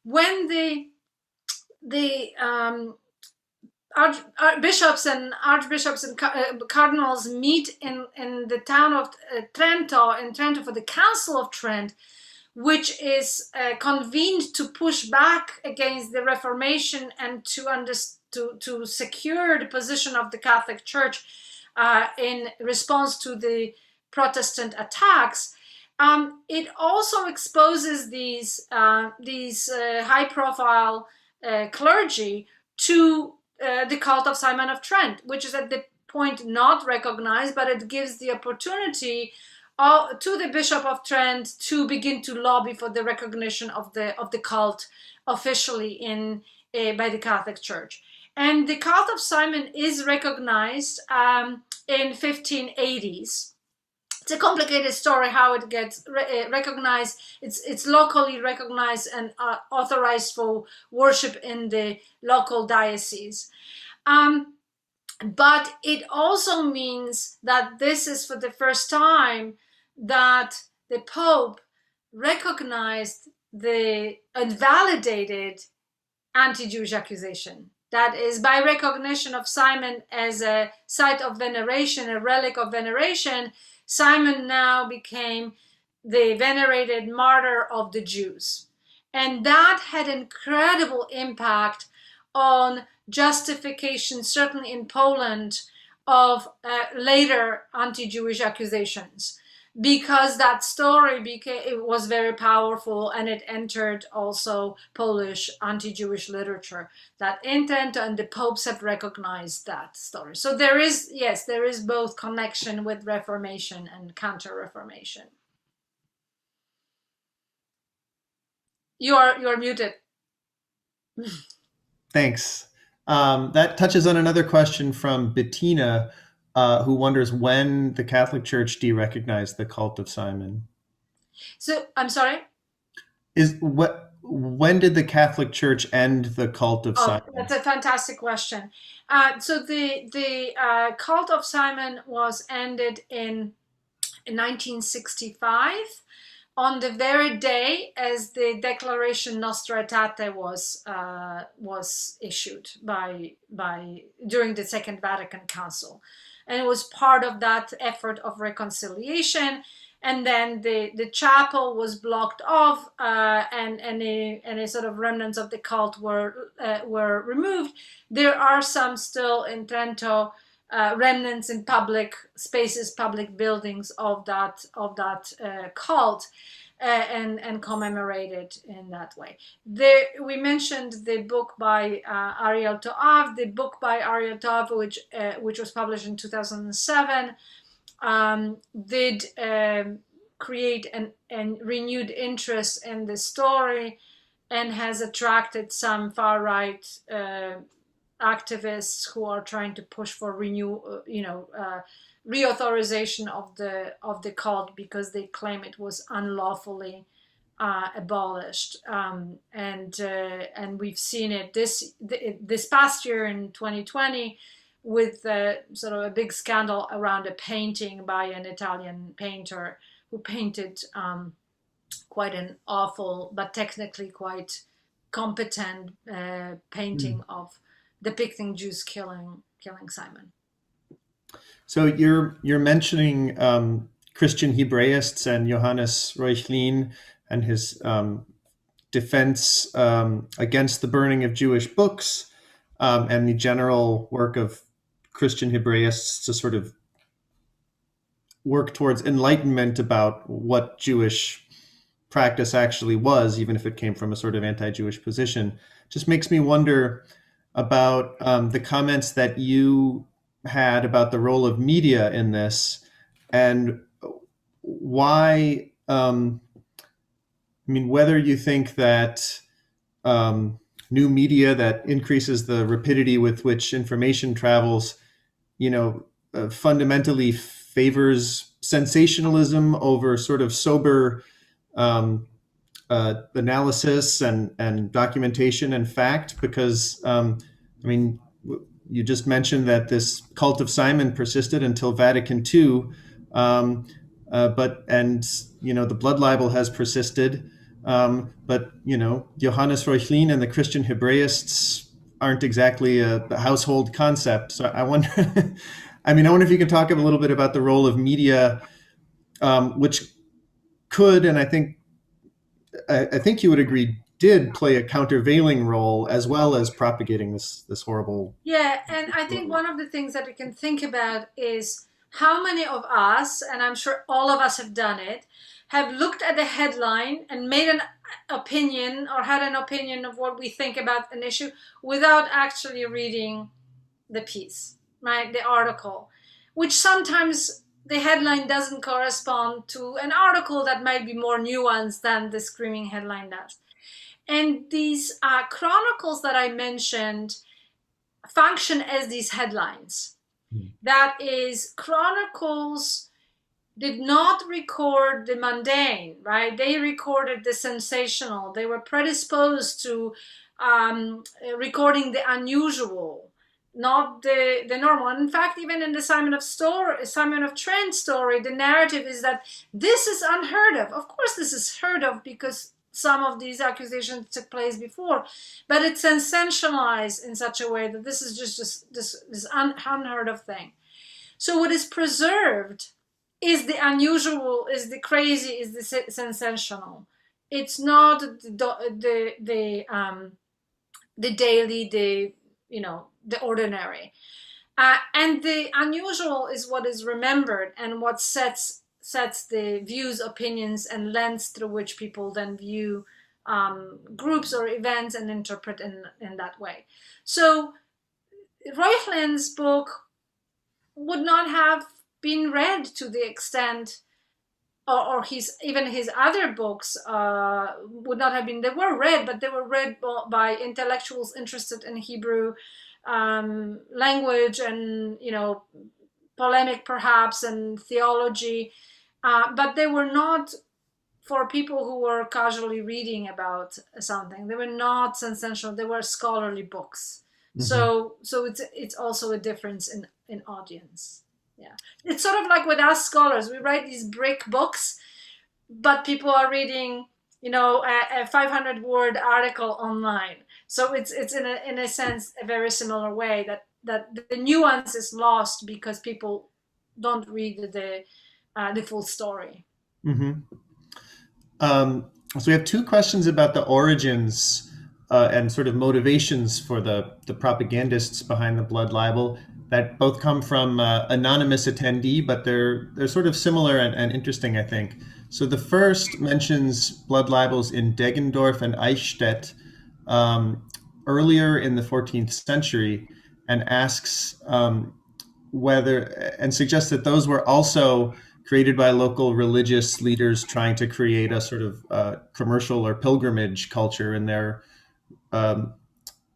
when the bishops and archbishops and cardinals meet in the town of Trento for the Council of Trent, which is convened to push back against the Reformation and to secure the position of the Catholic Church in response to the Protestant attacks. It also exposes these high-profile clergy to the cult of Simon of Trent, which is at the point not recognized, but it gives the opportunity to the Bishop of Trent to begin to lobby for the recognition of the cult officially by the Catholic Church. And the cult of Simon is recognized in 1580s it's a complicated story how it gets recognized. It's locally recognized and authorized for worship in the local diocese. But it also means that this is for the first time that the Pope recognized and validated anti-Jewish accusation. That is, by recognition of Simon as a site of veneration, a relic of veneration, Simon now became the venerated martyr of the Jews. And that had incredible impact on justification, certainly in Poland, of later anti-Jewish accusations, because that story it was very powerful, and it entered also Polish anti-Jewish literature. That intent, and the popes have recognized that story. So there is both connection with Reformation and Counter-Reformation. You're muted. Thanks. That touches on another question from Bettina, who wonders when the Catholic Church de-recognized the cult of Simon. So, I'm sorry? When did the Catholic Church end the cult of Simon? That's a fantastic question. So the cult of Simon was ended in 1965, on the very day as the Declaration Nostra Aetate was issued during the Second Vatican Council, and it was part of that effort of reconciliation. And then the chapel was blocked off, and any sort of remnants of the cult were removed. There are some still in Trento, remnants in public spaces, public buildings of that cult, and commemorated in that way. We mentioned the book by Ariel Toav. The book by Ariel Toav, which was published in 2007, did create an renewed interest in the story, and has attracted some far-right activists who are trying to push for reauthorization of the cult, because they claim it was unlawfully abolished, and we've seen it this past year in 2020 with sort of a big scandal around a painting by an Italian painter who painted quite an awful but technically quite competent painting of depicting Jews killing Simon. So you're mentioning Christian Hebraists and Johannes Reuchlin and his defense against the burning of Jewish books, and the general work of Christian Hebraists to sort of work towards enlightenment about what Jewish practice actually was, even if it came from a sort of anti-Jewish position. Just makes me wonder about the comments that you had about the role of media in this, and why, whether you think that new media that increases the rapidity with which information travels, fundamentally favors sensationalism over sort of sober analysis and documentation and fact, because you just mentioned that this cult of Simon persisted until Vatican II, the blood libel has persisted, but Johannes Reuchlin and the Christian Hebraists aren't exactly a household concept. So I wonder, I wonder if you can talk a little bit about the role of media, which could, and I think you would agree, did play a countervailing role as well as propagating this horrible. Yeah, and I think one of the things that we can think about is how many of us, and I'm sure all of us have done it, have looked at the headline and made an opinion or had an opinion of what we think about an issue without actually reading the piece, right? The article, which sometimes the headline doesn't correspond to an article that might be more nuanced than the screaming headline does. And these chronicles that I mentioned function as these headlines. That is, chronicles did not record the mundane, right? They recorded the sensational. They were predisposed to recording the unusual, not the normal. And in fact, even in the Simon of Trent story, the narrative is that this is unheard of. Of course, this is heard of because some of these accusations took place before, but it's sensationalized in such a way that this is just this unheard of thing. So what is preserved is the unusual, is the crazy, is the sensational. It's not the daily, the ordinary. And the unusual is what is remembered and what sets the views, opinions, and lens through which people then view groups or events and interpret in that way. So Reuchlin's book would not have been read to the extent, or even his other books would not have been. They were read, but they were read by intellectuals interested in Hebrew language and polemic perhaps and theology, but they were not for people who were casually reading about something. They were not sensational. They were scholarly books. So it's also a difference in audience. Yeah, it's sort of like with us scholars, we write these brick books, but people are reading a 500-word article online. So it's in a sense a very similar way that the nuance is lost because people don't read the full story. So we have two questions about the origins and sort of motivations for the propagandists behind the blood libel that both come from anonymous attendee, but they're sort of similar and interesting, I think. So the first mentions blood libels in Deggendorf and Eichstätt earlier in the 14th century and asks and suggests that those were also created by local religious leaders trying to create a sort of commercial or pilgrimage culture in their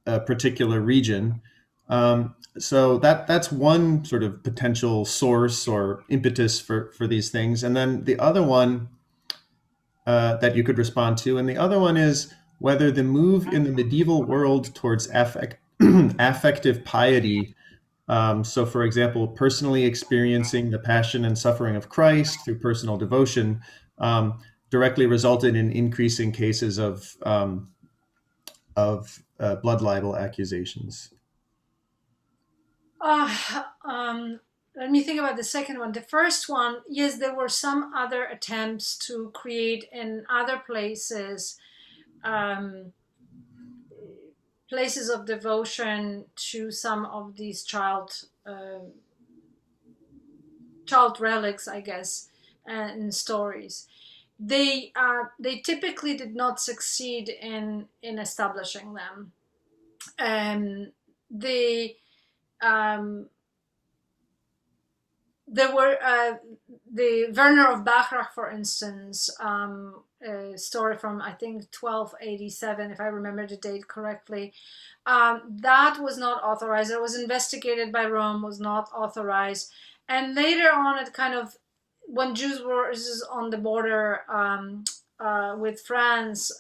particular region. So that's one sort of potential source or impetus for these things. And then the other one that you could respond to, and the other one is whether the move in the medieval world towards affective piety, so for example, personally experiencing the passion and suffering of Christ through personal devotion, directly resulted in increasing cases of blood libel accusations. Let me think about the second one. The first one, yes, there were some other attempts to create in other places places of devotion to some of these child relics, I guess, and stories. They typically did not succeed in establishing them. There were the Werner of Bachrach, for instance, a story from I think 1287, if I remember the date correctly. That was not authorized. It was investigated by Rome, was not authorized, and later on, it kind of, when Jews were on the border with France,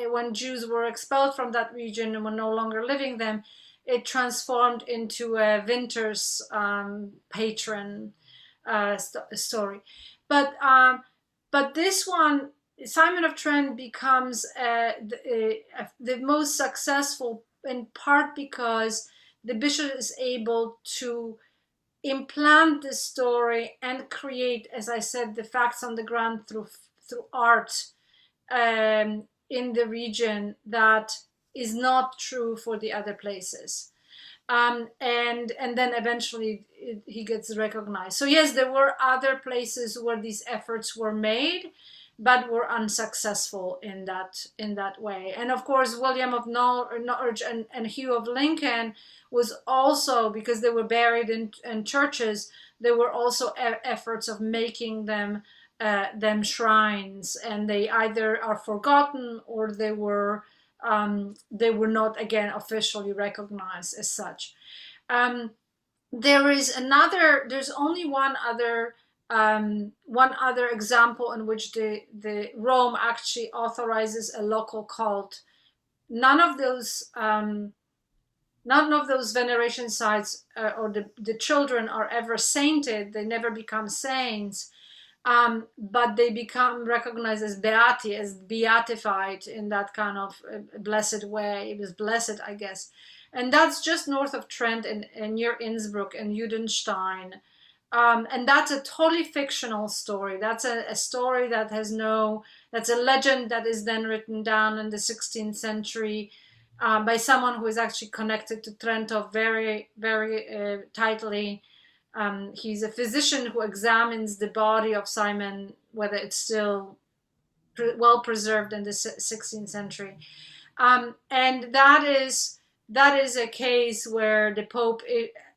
when Jews were expelled from that region and were no longer living them, it transformed into a Winter's patron story. But this one, Simon of Trent, becomes the most successful, in part because the bishop is able to implant this story and create, as I said, the facts on the ground through art in the region that is not true for the other places. And then eventually he gets recognized. So yes, there were other places where these efforts were made, but were unsuccessful in that way. And of course, William of Norwich and Hugh of Lincoln was also, because they were buried in churches, there were also efforts of making them shrines, and they either are forgotten or they were not, again, officially recognized as such. There's only one other one other example in which the Rome actually authorizes a local cult. None of those veneration sites or the children are ever sainted. They never become saints, but they become recognized as beati, as beatified in that kind of blessed way. It was blessed, I guess. And that's just north of Trent and near Innsbruck and Judenstein. And that's a totally fictional story. That's a story that has that's a legend that is then written down in the 16th century by someone who is actually connected to Trento very, very tightly. He's a physician who examines the body of Simon, whether it's still well preserved in the 16th century. And that is a case where the Pope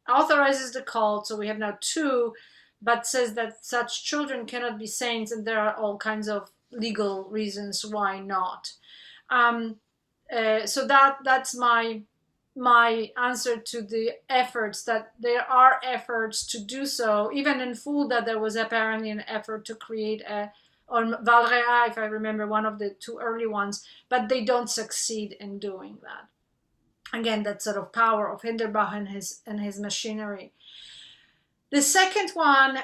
authorizes the cult, so we have now two, but says that such children cannot be saints, and there are all kinds of legal reasons why not. So that's my answer to the efforts, that there are efforts to do so. Even in Fulda, there was apparently an effort to create or Valrea, if I remember, one of the two early ones, but they don't succeed in doing that. Again, that sort of power of Hinderbach and his machinery. The second one,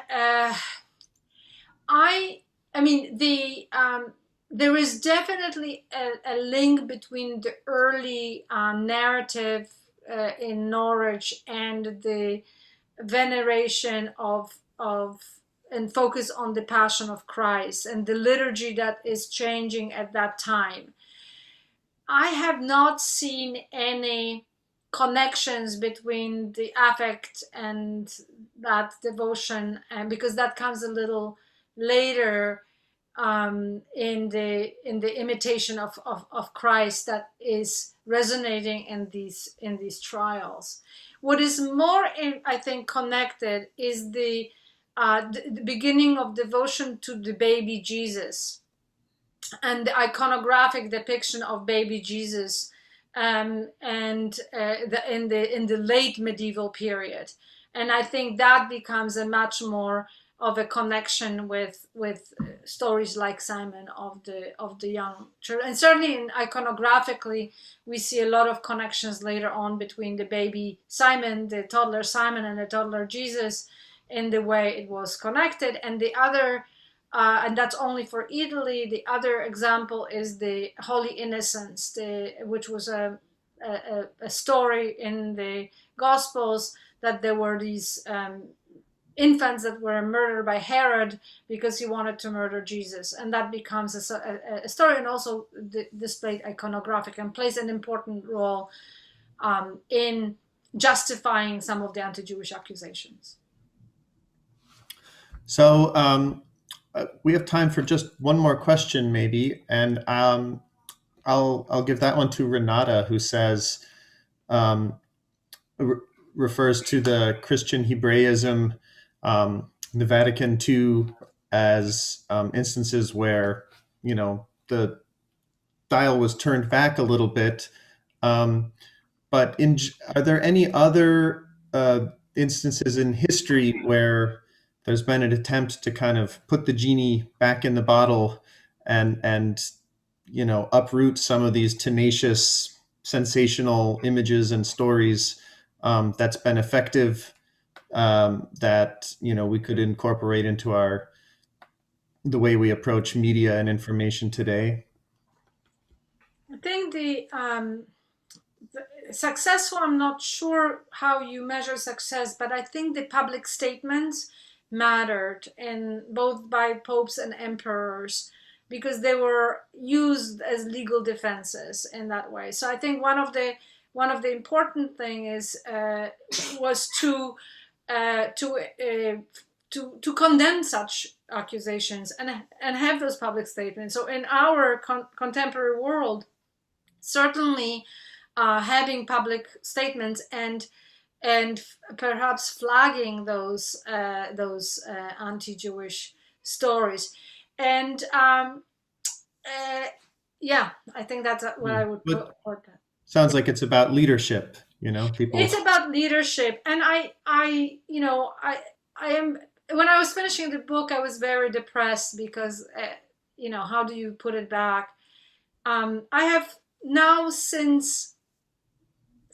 there is definitely a link between the early narrative in Norwich and the veneration of and focus on the Passion of Christ and the liturgy that is changing at that time. I have not seen any connections between the affect and that devotion, and because that comes a little later in the imitation of Christ that is resonating in these trials. What is more, I think, connected is the beginning of devotion to the baby Jesus and the iconographic depiction of baby Jesus, in the late medieval period, and I think that becomes a much more of a connection with stories like Simon of the young church, and certainly iconographically we see a lot of connections later on between the baby Simon, the toddler Simon, and the toddler Jesus, in the way it was connected. And the other. And that's only for Italy. The other example is the Holy Innocence, which was a story in the Gospels that there were these infants that were murdered by Herod because he wanted to murder Jesus. And that becomes a story, and also displayed iconographic, and plays an important role in justifying some of the anti-Jewish accusations. So, we have time for just one more question, maybe, and I'll give that one to Renata, who says, refers to the Christian Hebraism, the Vatican II, as instances where the dial was turned back a little bit. But are there any other instances in history where there's been an attempt to kind of put the genie back in the bottle and uproot some of these tenacious, sensational images and stories, that's been effective, that we could incorporate into the way we approach media and information today? I think the successful, I'm not sure how you measure success, but I think the public statements mattered, in both by popes and emperors, because they were used as legal defenses in that way. So I think one of the important thing was to condemn such accusations and have those public statements. So in our contemporary world, certainly having public statements and perhaps flagging those anti-Jewish stories, and I think that's what I would put that. Sounds like it's about leadership, people. It's about leadership, and I am when I was finishing the book, I was very depressed because, how do you put it back? I have now since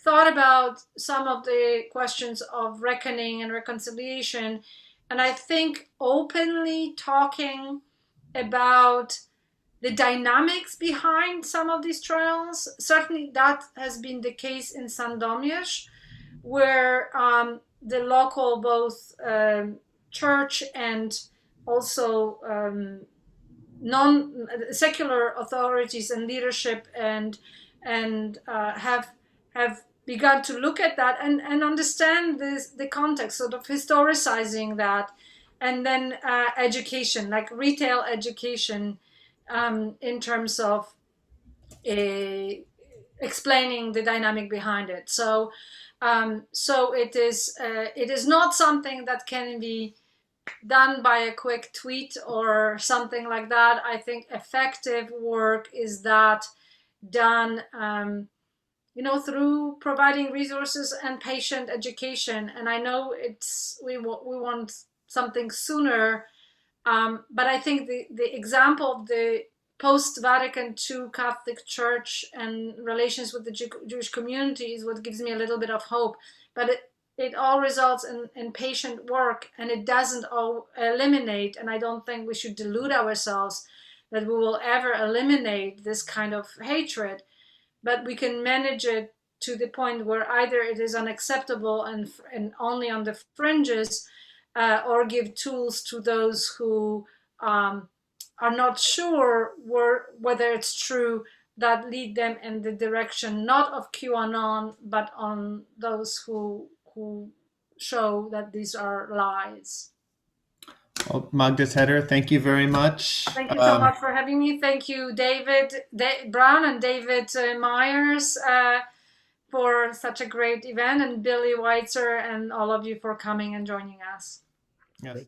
thought about some of the questions of reckoning and reconciliation, and I think openly talking about the dynamics behind some of these trials. Certainly that has been the case in Sandomierz, where the local both church and also non-secular authorities and leadership and have begun to look at that and understand the context, sort of historicizing that, and then education, like retail education, in terms of explaining the dynamic behind it. So it is not something that can be done by a quick tweet or something like that. I think effective work is that done through providing resources and patient education. And I know we want something sooner, but I think the example of the post-Vatican II Catholic Church and relations with the Jewish community is what gives me a little bit of hope. But it all results in patient work, and it doesn't eliminate, and I don't think we should delude ourselves that we will ever eliminate this kind of hatred, but we can manage it to the point where either it is unacceptable and only on the fringes, or give tools to those who are not sure whether it's true, that lead them in the direction not of QAnon, but on those who show that these are lies. Well, Magda Teter, thank you very much. Thank you so much for having me. Thank you, David Brown and David Myers, for such a great event, and Billy Weitzer and all of you for coming and joining us. Yes.